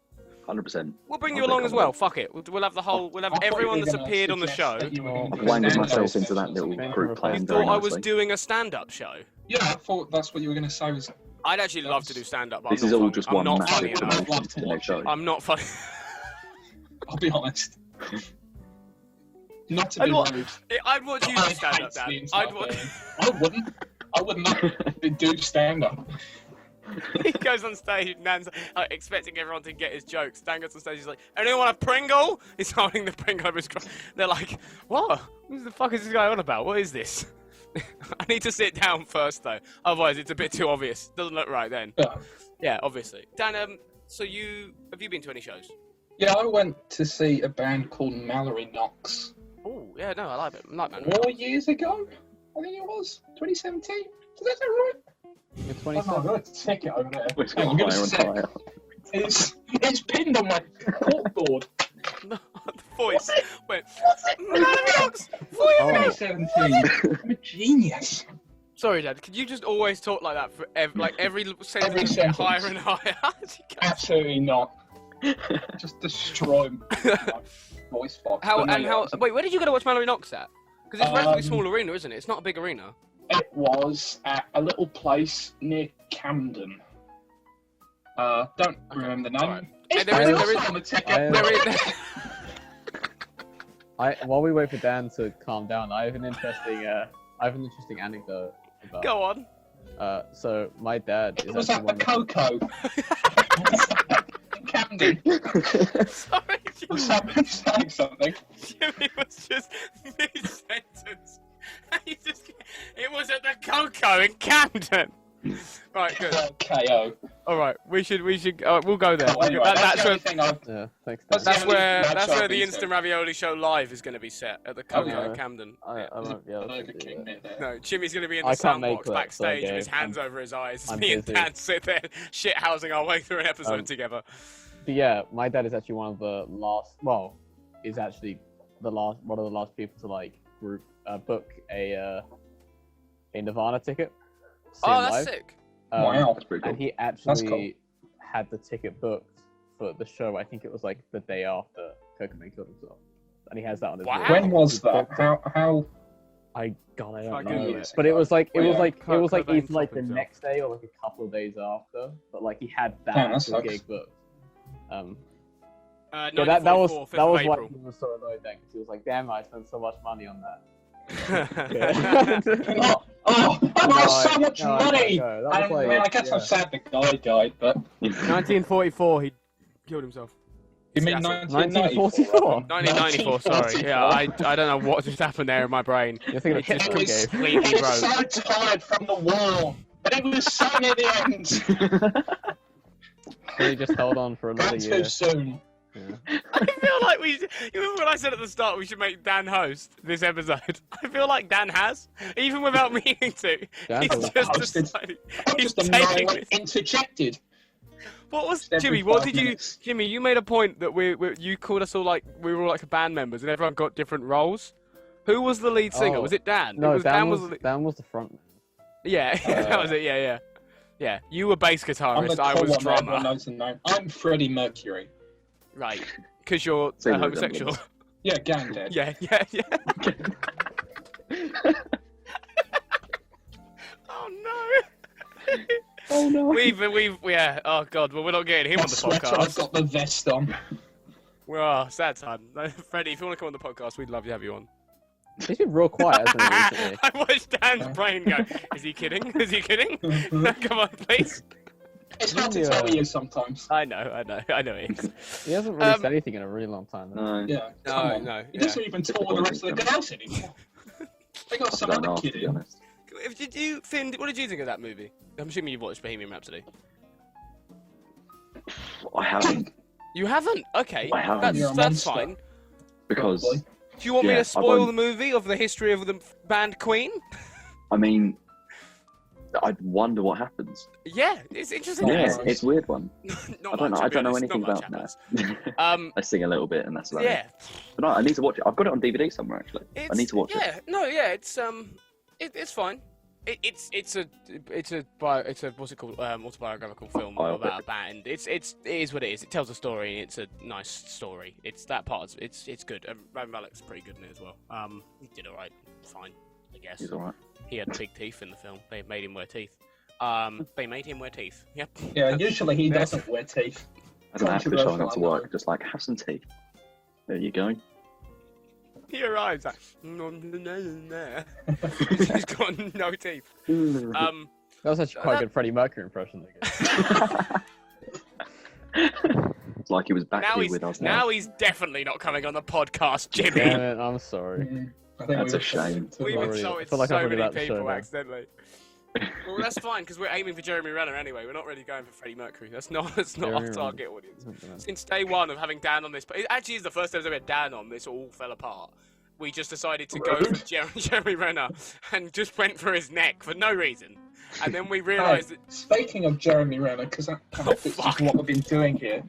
100%. We'll bring you along as well. Fuck it. We'll have the whole. We'll have everyone that's appeared on the show. I've wangled myself into that little group plan You very thought I was nicely. doing a stand-up show? Yeah, I thought that's what you were going to say. Was I'd actually love to do stand-up. But This I'm is not all funny. just I'm one not massive funny enough. promotion to the next show. I'm not funny. I'll be honest. Not to be rude. I'd watch you do stand-up, Dan. I wouldn't. I would not do stand-up. He goes on stage, Nan's expecting everyone to get his jokes. Dan goes on stage, he's like, anyone want a Pringle? He's holding the Pringle over his crotch. They're like, what? What the fuck is this guy on about? What is this? I need to sit down first, though. Otherwise, it's a bit too obvious. Doesn't look right then. Yeah, obviously. Dan, have you been to any shows? Yeah, I went to see a band called Mallory Knox. Oh, yeah, no, I like it. I like Mallory 4 Knox. years ago, I think it was 2017. Is that right? It's Oh, 27. I've got a ticket over there. It's Hang on, give higher us a and sec. higher. It's pinned on my corkboard. No, the voice went, Mallory Knox! 4 years ago! 2017. I'm a genius. Sorry, Dad, could you just always talk like that for every sentence just sentence. get higher and higher? Absolutely not. Just destroy my voice box. But no, Wait, where did you go to watch Mallory Knox at? Because it's a relatively Um, small arena, isn't it? It's not a big arena. It was at a little place near Camden. Don't remember the name. Alright. It's There is- also there is- on the ticket. There is- While we wait for Dan to calm down, I have an interesting anecdote about. Go on. So my dad It is was actually at the one of Coco. In Camden. Sorry, Was somebody saying something? Jimmy was just mid-sentence. It was at the Coco in Camden. Right, good. KO. All right, we should. We'll go there. Well, anyway, that's the only thing I've... Yeah, thanks. That's Dan. That's the only where match that's I've where the been Instant to. Ravioli show live is going to be set at the Coco Okay. in Camden. I won't be able to Burger do King that. near there. No, Jimmy's going to be in I the can't make soundbox that, backstage so, with his Gabe, hands over his eyes. I'm Me and busy. Dan sit there shithousing our way through an episode together. But yeah, my dad is actually one of the last. Well, is actually one of the last people to like book a Nirvana ticket. to see Oh, him that's live. sick. Wow. That's pretty cool. And he That's actually cool. had the ticket booked for the show. I think it was like the day after Kokoman killed himself, and he has that on his. Wow. list. When was He that? booked it. How? I don't Fucking know. years But it ago. was like Well, yeah, it was like Cobain either like killed the himself. next day or like a couple of days after. But like he had that Damn, that actual sucks. gig booked. Yeah, 1944, that was 5th that was of why April. he was so annoyed then because he was like, "Damn, I spent so much money on that." Oh, I got so No, much no, I money! can't go. That was like, I guess I'm sad the guy died, but... 1944, he killed himself. You mean Seattle. 1994? 1994, sorry. Yeah, I don't know what just happened there in my brain. You're thinking of It just Hitler, was- Gabe. completely He was broke. so tired from the war, but it was so near the end. So he just held on for another Not year. too soon. Yeah. I feel like you remember when I said at the start we should make Dan host this episode? I feel like Dan has, even without meaning to. Dan He's has just hosted. decided. I'm He's just taking like this. interjected. What was every Jimmy? What 5 did you? minutes. Jimmy, you made a point that you called us all like we were all like band members and everyone got different roles. Who was the lead singer? Oh, Was it Dan? No, it was Dan was the... Dan was the front man. Yeah, that was it. Yeah. Yeah, you were bass I'm guitarist. the I cool was one that everyone drummer. knows the name. I'm Freddie Mercury. Right, because you're Same homosexual. resemblance. Yeah, gang dead. Yeah. Oh no. Oh no. Yeah. Oh god. Well, we're not getting him on the Sweater, I've podcast. got the vest on. Well, sad time. No, Freddie, if you want to come on the podcast, we'd love to have you on. He's been real quiet, hasn't he, recently? I watched Dan's brain go. Is he kidding? Is he kidding? Come on, please. It's hard to tell he is sometimes. I know it is. He hasn't really said anything in a really long time. No. Yeah, come on. No. He doesn't even tour with the rest of the girls anymore. They got some I don't other know, kid to be in. honest. Finn, what did you think of that movie? I'm assuming you've watched Bohemian Rhapsody. I haven't, You haven't? Okay, I haven't. You're a that's monster. fine. because Probably. Do you want me Yeah, I to spoil won't. the movie of the history of the band Queen? I mean, I'd wonder what happens. Yeah, it's interesting. Yeah, Nice. it's a weird one. Not I don't know. much, I to be don't know honest, anything not much about happens. that. I sing a little bit, and that's about it. Yeah, But no, I need to watch it. I've got it on DVD somewhere actually. I need to watch it. Yeah, no, yeah, it's fine. It's a what's it called? Autobiographical film Biopic. about a band. It is what it is. It tells a story. It's a nice story. It's that part. It's good. Rami Malek's pretty good in it as well. He did alright. Fine, I guess. He's alright. He had big teeth in the film. They made him wear teeth. They made him wear teeth. Yep. Yeah, usually he doesn't wear teeth. As an actor showing up to Controversial, I work, know. just like have some tea. There you go. He arrives like, he's got no teeth. That was actually quite a good Freddie Mercury impression. I guess. It's like he was back here with us now. now he's definitely not coming on the podcast, Jimmy. Damn it, I'm sorry. I think That's we a shame. We've Already- insulted I feel like so I've already many about the show people now. accidentally. Well, that's fine because we're aiming for Jeremy Renner anyway. We're not really going for Freddie Mercury. That's not Jeremy our Renner. target audience. Since day one of having Dan on this, but it actually is the first time we had Dan on. This all fell apart. We just decided to go for Jeremy Renner and just went for his neck for no reason. And then we realised that. Speaking of Jeremy Renner, because that kind of fits with what we've been doing here.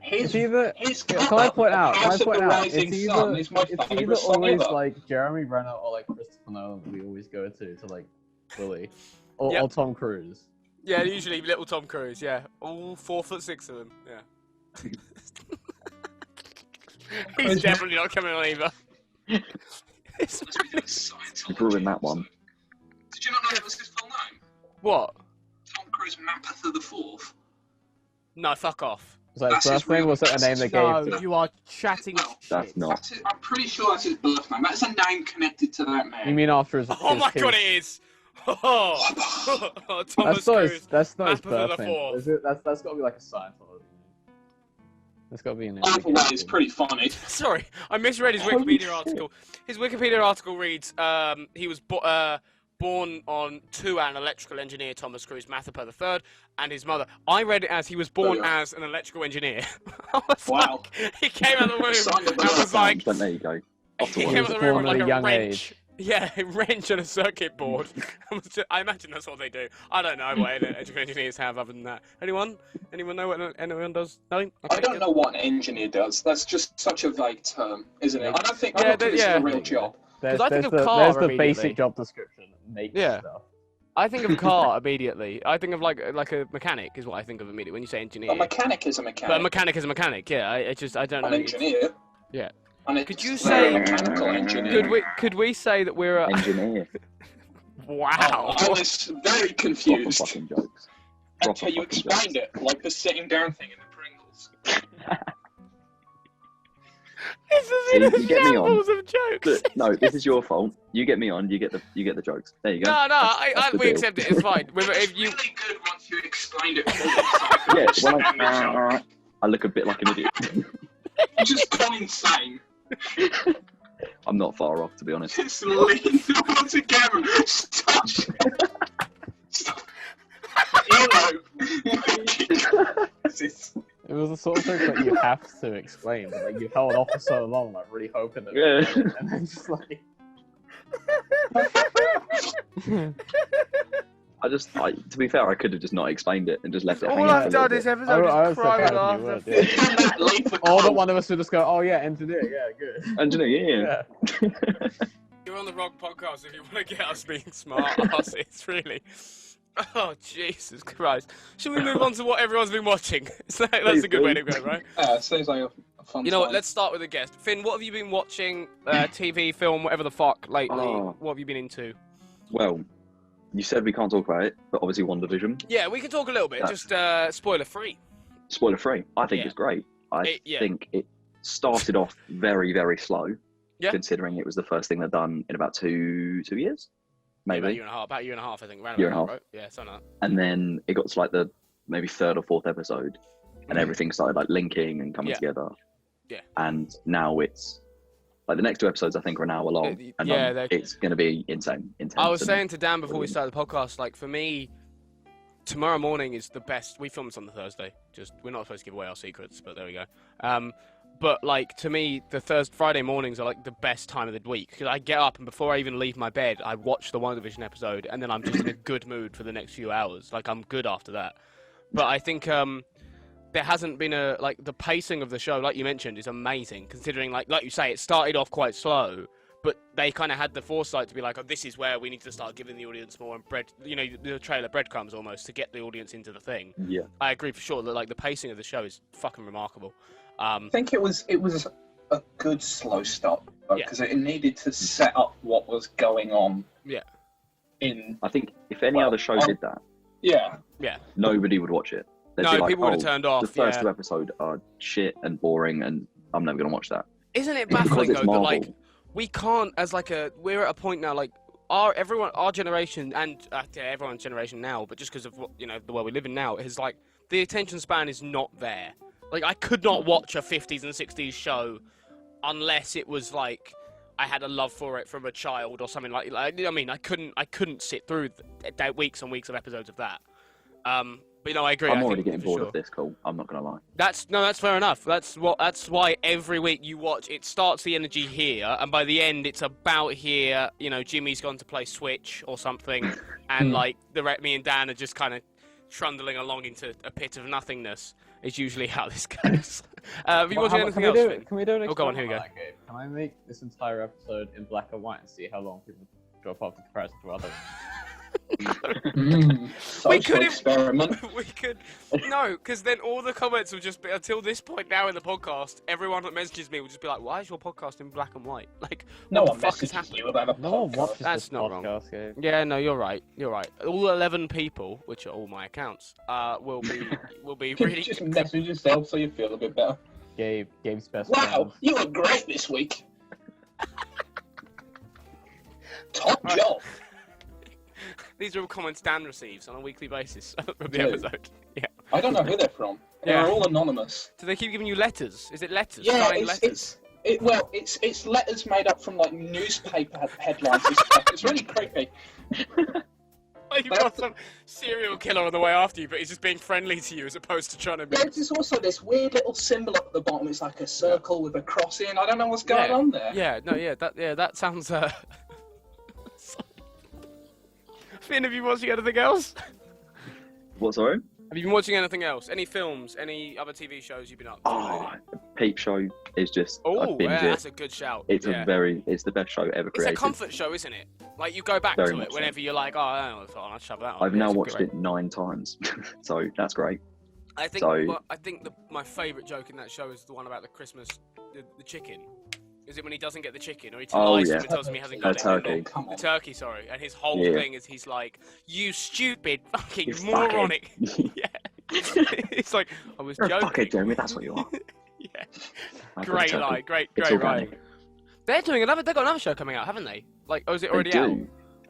It's either. His Can I point out? House of the It's Rising Sun either. is my It's either favourite song always ever. like Jeremy Renner or like Christopher Nolan that we always go to like bully, or, Yep. or Tom Cruise. Yeah, usually little Tom Cruise. Yeah, all 4'6" of them. Yeah. He's definitely not coming on either. You've ruined that one. Did you not know that was his full name? What? Tom Cruise Mapother the Fourth. No, fuck off. Was that his That's his birth name? real- Was that a name they gave to? you are chatting That's shit. not. I'm pretty sure that's his birth name. That's a name connected to that man. You mean after his? Oh my god, it is! Oh, Thomas That's not Cruise. his. That's not his Mapper the birth name. Fourth. Is it? That's got to be like a Scientology name. That's got to be an. Either way, it's pretty funny. Sorry, I misread his Holy Wikipedia shit. article. His Wikipedia article reads, he was born on to an electrical engineer, Thomas Cruise Mather III, and his mother. I read it as he was born Oh, yeah. as an electrical engineer. I was Wow. like, he came out of the womb Son of and a was like, But there you go. Off to he work. came out of the born room with at like a a young wrench. age. Yeah, a wrench and a circuit board. I imagine that's what they do. I don't know what electrical engineers have other than that. Anyone? Anyone know what anyone does? No? Okay, I don't good. know what an engineer does. That's just such a vague term, isn't it? I don't think Yeah, this is yeah. a real job. There's, 'Cause I think there's of the, car there's the immediately. basic job description. Make Yeah. stuff. I think of car immediately. I think of like a mechanic is what I think of immediately when you say engineer. A mechanic is a mechanic. But a mechanic is a mechanic. Yeah, I don't know. An engineer. Yeah. And Could you it's say- a mechanical engineer? Could we say that we're a Engineer. wow? I was very Proper confused fucking jokes. until you fucking explained it, like the sitting down thing in the Pringles. This is See, in a you get me on. shambles of jokes. Look, no, this is your fault. You get me on. You get the jokes. There you go. No, That's the we deal. accept it. It's fine. If you, really good once you explained it fully. Yeah, So I when can understand the joke. I look a bit like an idiot. You just gone insane. I'm not far off, to be honest. Just lean all together. Stop. Stop. It was the sort of thing that you have to explain. But, like you held off for so long, like really hoping that. Yeah. And then just like. To be fair, I could have just not explained it and just left it hanging all for a I've little done bit. this episode I is cry with was laughter. yeah. All that one of us would just go, oh yeah, engineer, yeah, good. Engineer, yeah. Yeah. You're on the wrong podcast if you want to get us being smart asses, really. Oh, Jesus Christ. Should we move on to what everyone's been watching? That's a good way to go, right? Seems like a fun You know what, time. let's start with a guest. Finn, what have you been watching, TV, film, whatever the fuck, lately? Oh. What have you been into? Well, you said we can't talk about it, but obviously WandaVision. Yeah, we can talk a little bit, just spoiler-free. Spoiler free. I think Yeah. it's great. I think it started off very, very slow, considering it was the first thing they've done in about two years, maybe. About a year and a half, I think. Year and a half. Right? Yeah, something like that. And then it got to like the maybe third or fourth episode, and everything started like linking and coming together. Yeah. And now it's like the next two episodes I think are an hour long, and it's going to be insane. I was saying to Dan before we started the podcast, like for me, tomorrow morning is the best. We film this on the Thursday. We're not supposed to give away our secrets, but there we go. But like to me, the Friday mornings are like the best time of the week because I get up and before I even leave my bed, I watch the WandaVision episode, and then I'm just in a good mood for the next few hours. Like I'm good after that. But I think there hasn't been the pacing of the show, like you mentioned, is amazing considering like you say, it started off quite slow. But they kind of had the foresight to be like, oh, this is where we need to start giving the audience more the trailer breadcrumbs almost to get the audience into the thing. Yeah, I agree for sure that like the pacing of the show is fucking remarkable. I think it was a good slow start because it needed to set up what was going on. Yeah. I think if any other show did that, nobody would watch it. They'd be like, people would have turned off. The first two episodes are shit and boring, and I'm never going to watch that. Isn't it baffling though Marvel. that like we can't we're at a point now like our generation and everyone's generation now, but just because of what the world we live in now, is like the attention span is not there. Like I could not watch a 50s and 60s show unless it was like I had a love for it from a child or something like. I mean, I couldn't sit through weeks and weeks of episodes of that. But I agree. I'm already getting bored of this. Cool. I'm not gonna lie. That's fair enough. That's why every week you watch. It starts the energy here, and by the end, it's about here. Jimmy's gone to play Switch or something, and like me and Dan are just kind of trundling along into a pit of nothingness. Is usually how this goes. Have you watched anything else? Can we do an go on, here we go. that game? Can I make this entire episode in black and white and see how long people drop off in comparison to others? Social experiment. We could no, because then all the comments will just be until this point now in the podcast. Everyone that messages me will just be like, "Why is your podcast in black and white?" Like, no what one the fuck is messages happening? you about a podcast. No one watches That's this not podcast game. Yeah, no, you're right. You're right. All 11 people, which are all my accounts, will be really. Just message yourself so you feel a bit better. Gabe's best Wow, friend. you were great this week. Top job. These are all comments Dan receives on a weekly basis from the episode. Yeah. I don't know who they're from. They're all anonymous. Do they keep giving you letters? Is it letters? Yeah, Signed letters? it's letters made up from like newspaper headlines and stuff. It's really creepy. Like you've got some serial killer on the way after you, but he's just being friendly to you as opposed to trying to be... There's also this weird little symbol up at the bottom. It's like a circle with a cross in. I don't know what's going on there. That sounds... Finn, have you been watching anything else? What, sorry? Have you been watching anything else? Any films? Any other TV shows you've been up to? Oh, Peep Show is just... Oh, yeah, that's a good shout. It's it's the best show ever created. It's a comfort show, isn't it? Like, you go back Very to much it whenever you're like, oh, I don't know, I'll shove that on. I've now watched it 9 times, so that's great. I think my favourite joke in that show is the one about the Christmas, the chicken. Is it when he doesn't get the chicken, or he lies to him and tells him he hasn't got it? Turkey. The turkey, sorry. And his whole thing is he's like, "You stupid fucking moronic." Yeah. It's like, I was joking. Fuck it, Jeremy, that's what you are. Yeah. Great lie, great lie. They've got another show coming out, haven't they? Like, or is it already out?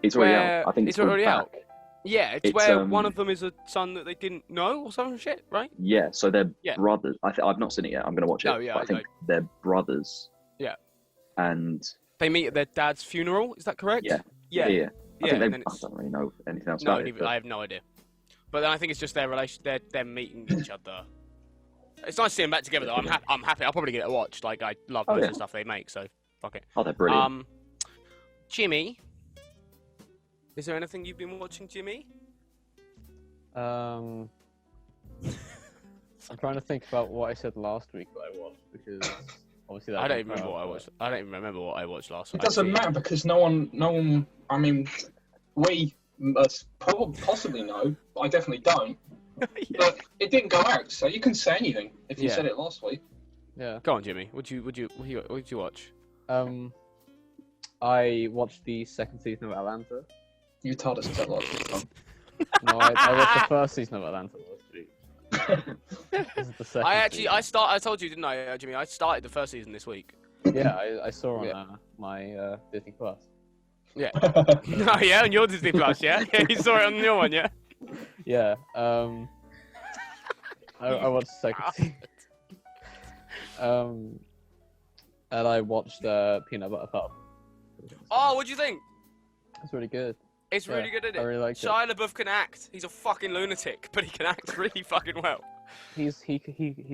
It's already out. I think it's already out. Back. Yeah, it's where one of them is a son that they didn't know or some shit, right? Yeah, so they're brothers. I've not seen it yet. I'm going to watch it. No, yeah, but I think they're brothers. Yeah. And they meet at their dad's funeral. Is that correct? Yeah. I don't really know anything else about it. I have no idea. But then I think it's just their relation. They're meeting each other. It's nice to see them back together, though. I'm happy. I'll probably get it watched. Like, I love most of the stuff they make, so fuck it. Oh, they're brilliant. Jimmy, is there anything you've been watching, Jimmy? I'm trying to think about what I said last week that I watched, because obviously that I don't didn't even remember come what I out, watched. I don't even remember what I watched last It week. doesn't matter because no one. I mean, we possibly know, but I definitely don't. But it didn't go out, so you can say anything if you Yeah. said it last week. Yeah. Go on, Jimmy. What did you watch? I watched the second season of Atlanta. You told us that last week. No, I watched the first season of Atlanta last week. This is the second I told you, didn't I, Jimmy? I started the first season this week. Yeah, I saw on Yeah. my Disney Plus. Yeah. Oh yeah, on your Disney Plus, yeah. Yeah, you saw it on your one, yeah. Yeah. I watched the second season. And I watched Peanut Butter Falcon. Oh, what'd you think? It's really good. It's Yeah, really good, isn't it? I really liked it. Shia LaBeouf can act. He's a fucking lunatic, but he can act really fucking well. He's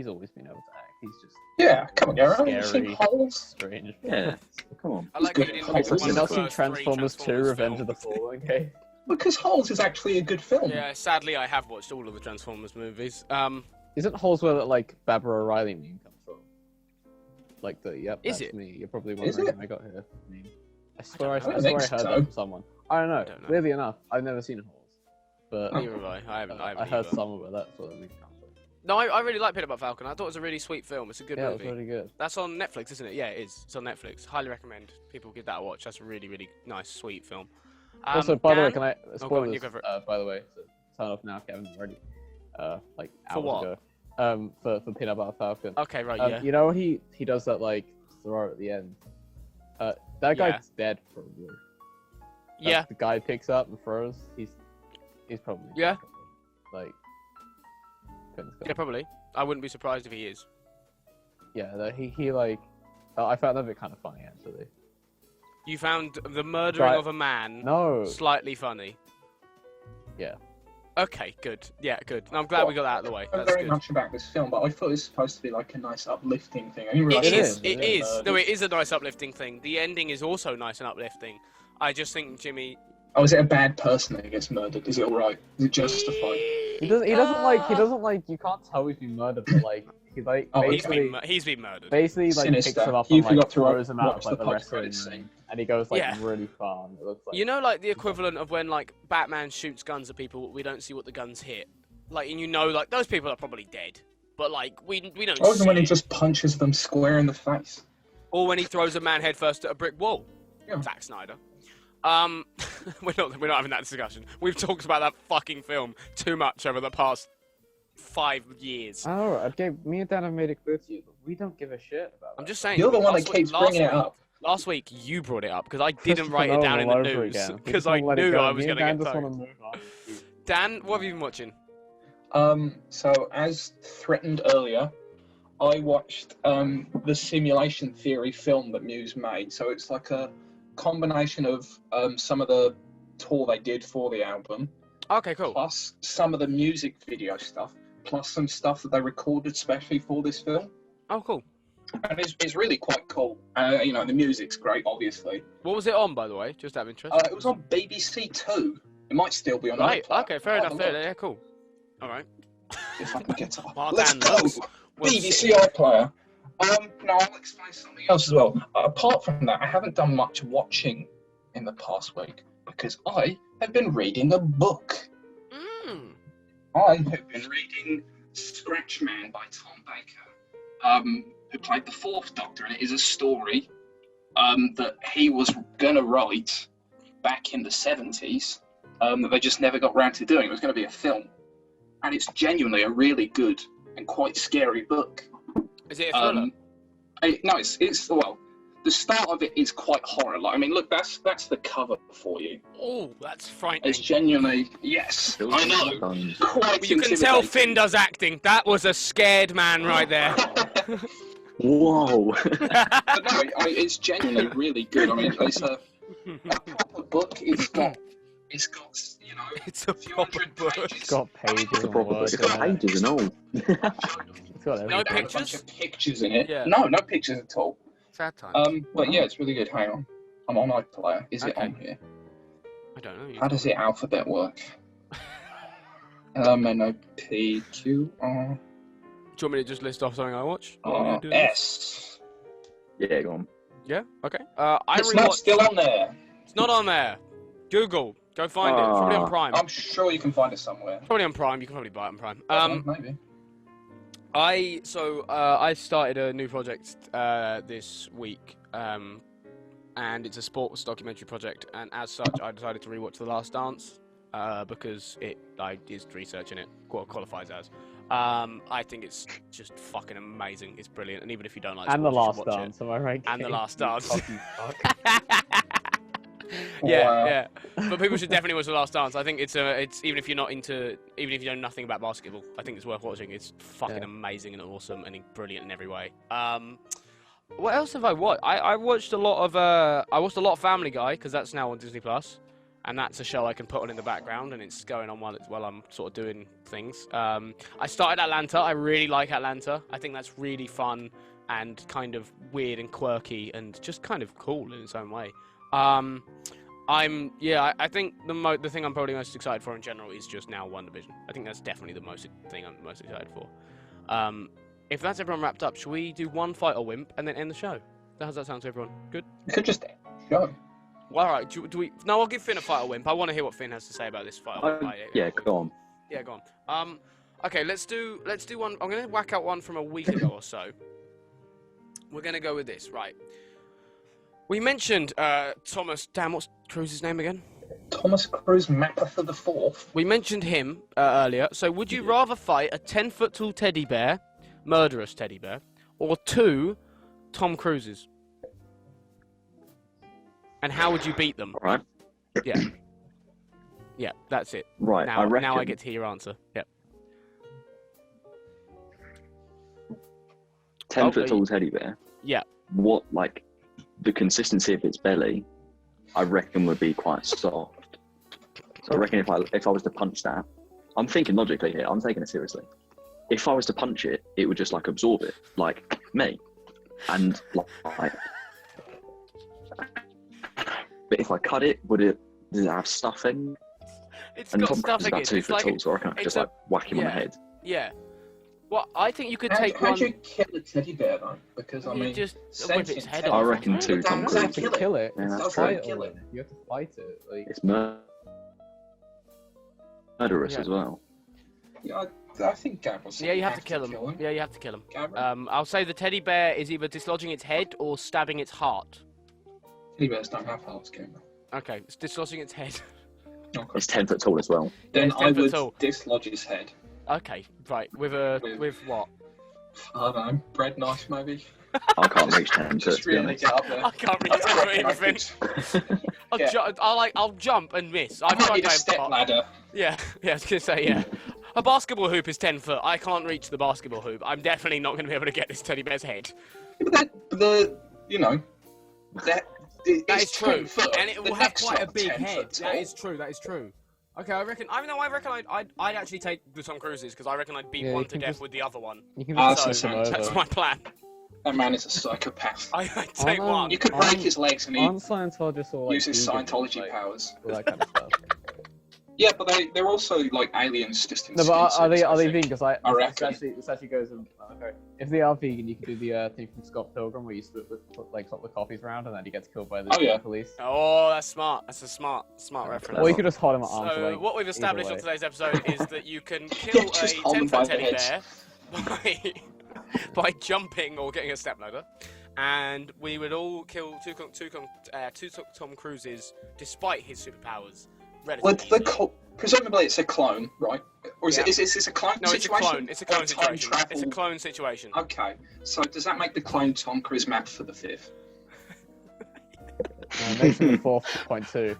always been able to act. He's just Yeah, come on, Gary. Have you Scary. seen Holes? strange. Yeah, come on. I like good that he at didn't pick Holes. one You've of not the seen first three Transformers 2: Transformers Revenge of the films. Fallen, okay? Because Holes is actually a good film. Yeah, sadly, I have watched all of the Transformers movies. Isn't Holes where that like Barbara O'Reilly meme comes from? Like the Is that's it? me. You're probably Is wondering it? how I got here. Meme. I swear I don't heard think that so. from someone. I don't know. don't know. Weirdly enough, I've never seen Holes, but Oh. Neither have I. I haven't. I heard either. somewhere that's what the meme comes from. No, I really like Peanut Butter Falcon. I thought it was a really sweet film. It's a good Yeah, it was movie. really good. That's on Netflix, isn't it? Yeah, it is. It's on Netflix. Highly recommend people give that a watch. That's a really, really nice, sweet film. Also, by the way, Dan? can I go on, spoilers? you go for it. By the way, so turn off now, Kevin. Already, like For hours what? ago. For Peanut Butter Falcon. Okay, right, yeah. You know he does that like throw at the end. That Yeah. guy's dead probably. Yeah. The guy picks up and throws. He's probably dead, Yeah. Like. Quinn's gone. Yeah, probably. I wouldn't be surprised if he is. Yeah, that he like. I found that a bit kind of funny actually. You found the murdering Right. of a man No. slightly funny. Yeah. Okay, good. Yeah, good. I'm glad we got that out of the way. I don't know That's very good. much about this film, but I thought it was supposed to be like a nice uplifting thing. I didn't realise It It is. is, It it is. is. No, it is a nice uplifting thing. The ending is also nice and uplifting. I just think Jimmy. Oh, is it a bad person that gets murdered? Is it alright? Is it justified? He doesn't like. You can't tell he's been murdered, but like he like Oh, basically. He's been murdered. Basically, like Sinister. picks him up You and like forgot to throws him out watch of like the the post-credits wrestling scene. ring, and he goes like Yeah. really far. And it looks like You know, like the equivalent of when like Batman shoots guns at people, we don't see what the guns hit. Like, and you know, like those people are probably dead, but like we don't. Or see when he it. just punches them square in the face. Or when he throws a man headfirst at a brick wall. Yeah. Zack Snyder. We're not having that discussion. We've talked about that fucking film too much over the past 5 years. Oh, okay. Me and Dan have made it clear to you, but we don't give a shit about. I'm that. just saying. You're the one that last keeps week- bringing it last week- up. Last week you brought it up because I didn't Christopher write it down in the Nolan all over news again. We because just I wanna let it knew go. I was Me going and to Dan get just told. want to move on. Dan, what have you been watching? So as threatened earlier, I watched the Simulation Theory film that Muse made. So it's like a combination of some of the tour they did for the album, Okay, cool. plus some of the music video stuff, plus some stuff that they recorded specially for this film. Oh, cool. And it's really quite cool. You know, the music's great, obviously. What was it on, by the way? Just out of interest. It was on BBC Two. It might still be on. Right. iPlayer. Okay. Fair I'll enough. have a Fair. look Yeah. Cool. All right. If I can get it up. While Let's Dan go. looks, we'll BBC see. iPlayer. Now I'll explain something else as well. Apart from that, I haven't done much watching in the past week because I have been reading a book. Mm. I have been reading Scratchman by Tom Baker, who played the Fourth Doctor, and it is a story that he was going to write back in the 70s that they just never got round to doing. It was going to be a film. And it's genuinely a really good and quite scary book. Is it a thriller? No, it's well, the start of it is quite horror. Like, I mean, look, that's the cover for you. Oh, that's frightening. It's genuinely, yes, I know, quite You can tell intimidating. Finn does acting. That was a scared man right there. Whoa! But no, it's genuinely really good. I mean, it's a proper book. It's got you know, It's a a few proper hundred book. pages. It's got I mean, pages look, and Proper, words it's in got it. pages and all. It's got No everything. a bunch pictures? of pictures in it. Yeah. No pictures at all. Sad time. But yeah, it's really good. Hang on, I'm on iPlayer. Is it Okay. on here? I don't know. How does the alphabet work? N-O-P-Q-R-R-S. Do you want me to just list off something I watch? While you do this? Yeah, go on. Yeah. Okay. It's not still on there. It's not on there. Google. Go find it. It's probably on Prime. I'm sure you can find it somewhere. Probably on Prime. You can probably buy it on Prime. Maybe. I started a new project this week, and it's a sports documentary project. And as such, I decided to rewatch The Last Dance because I did research in it. Qualifies as. I think it's just fucking amazing. It's brilliant, and even if you don't like And sports, The you Last should watch Dance, am I right? And The Last Dance. Cocky fuck. Yeah. But people should definitely watch The Last Dance. I think it's even if you know nothing about basketball, I think it's worth watching. It's fucking amazing and awesome and brilliant in every way. What else have I watched? I watched a lot of Family Guy because that's now on Disney Plus, and that's a show I can put on in the background and it's going on while I'm sort of doing things. I started Atlanta. I really like Atlanta. I think that's really fun and kind of weird and quirky and just kind of cool in its own way. I think the thing I'm probably most excited for in general is just now WandaVision. I think that's definitely the thing I'm most excited for. If that's everyone wrapped up, should we do one fight or wimp and then end the show? How does that sound to everyone? Good? You could just show. Well, alright, do we... No, I'll give Finn a fight or wimp. I want to hear what Finn has to say about this fight or wimp. Yeah, go on. Yeah, go on. Okay, let's do one... I'm going to whack out one from a week ago or so. We're going to go with this, right. We mentioned Thomas... Damn, what's Cruise's name again? Thomas Cruise MacArthur IV. We mentioned him earlier. So would you rather fight a 10-foot-tall teddy bear, murderous teddy bear, or 2 Tom Cruises? And how would you beat them? All right. Yeah. Yeah, that's it. Right, Now, I reckon... now I get to hear your answer. Yep. 10-foot tall teddy bear. Yeah. What, like, the consistency of its belly, I reckon would be quite soft. So I reckon if I was to punch that, I'm thinking logically here, I'm taking it seriously. If I was to punch it, it would just like absorb it, like me. And like, but if I cut it, does it have stuffing? It's And got Tom Cruise is stuffing about in. 2 It's foot like tall, so I reckon I could just like whack him on the head. Yeah. Well, I think you could How'd take one... you kill a teddy bear though? Because I You mean, just whip its sentient head teddy off. I or reckon something. 2 Tom Does You that have to Cruise. kill it. Yeah, that's Does true. that kill it? You have to fight it. Like, It's murderous Yeah. as well. Yeah, I think Gabriel said Yeah, you have to kill him. Yeah, you have to kill him. Gabriel? I'll say the teddy bear is either dislodging its head or stabbing its heart. Teddy bears don't have hearts, Gabriel. Okay, it's dislodging its head. Okay. It's 10 foot tall as well. Then it's 10 I foot would tall. dislodge his head. Okay, right. With what? I don't know, bread knife maybe. I can't reach 10 foot, Just to be really honest. get up there. I can't reach that anything. I'll jump and miss. I might need a step ladder. Yeah, I was gonna say yeah. A basketball hoop is 10 foot. I can't reach the basketball hoop. I'm definitely not gonna be able to get this teddy bear's head. That Is true, and it The will have neck's quite a not big 10 head. foot tall. That is true. Okay, I reckon I'd actually take the Tom Cruises because I reckon I'd beat Yeah, one you to can death just- with the other one. you can That's just push him insane. That's over. my plan. That man is a psychopath. I'd take Oh, no. one. You could break his legs and he Aren't Scientologists all like uses vegan, Scientology like, powers. all that kind of stuff? Yeah, but they're also like aliens just in No, but skin are they suits, I vegan? think. Because I reckon. this actually goes in. Okay. If they are vegan, you can do the thing from Scott Pilgrim where you swap the copies around and then he gets killed by the Oh, yeah. police. Oh, that's smart. That's a smart reference. Or you could just hold him at arm's So length. what we've established on way. today's episode is that you can kill a Just hold them 10-foot by the teddy heads. bear by jumping or getting a stepladder, and we would all kill two Tom Cruises despite his superpowers. Well, Relatively easily. presumably it's a clone, right? Or is Yeah. it a clone No, it's a situation? clone. It's a clone Or time situation. travel? It's a clone situation. Okay, so does that make the clone Tom Cruise map for the 5th? Makes him a 4.2.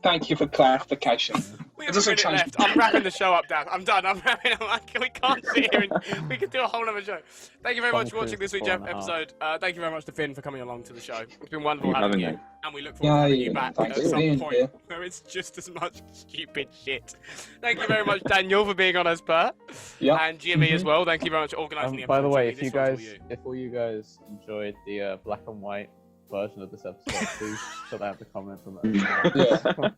Thank you for clarification. We It have a doesn't minute change. left. I'm wrapping the show up, Dan. I'm done. We can't sit here and we could do a whole other show. Thank you very much for watching this week's 4.5. episode. Thank you very much to Finn for coming along to the show. It's been wonderful Thank you having for you, having me. and we look forward to having Yeah, you back thanks at for some being point here. where it's just as much stupid shit. Thank you very much, Daniel, for being on as per, Yeah. and Jimmy as well. Thank you very much for organising the episode. By the way, Jimmy. if all you guys enjoyed the black and white version of this episode, please put out the comments on that. Yeah.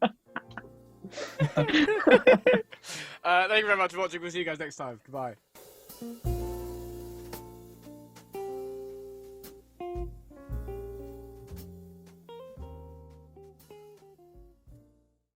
Thank you very much for watching. We'll see you guys next time. Goodbye.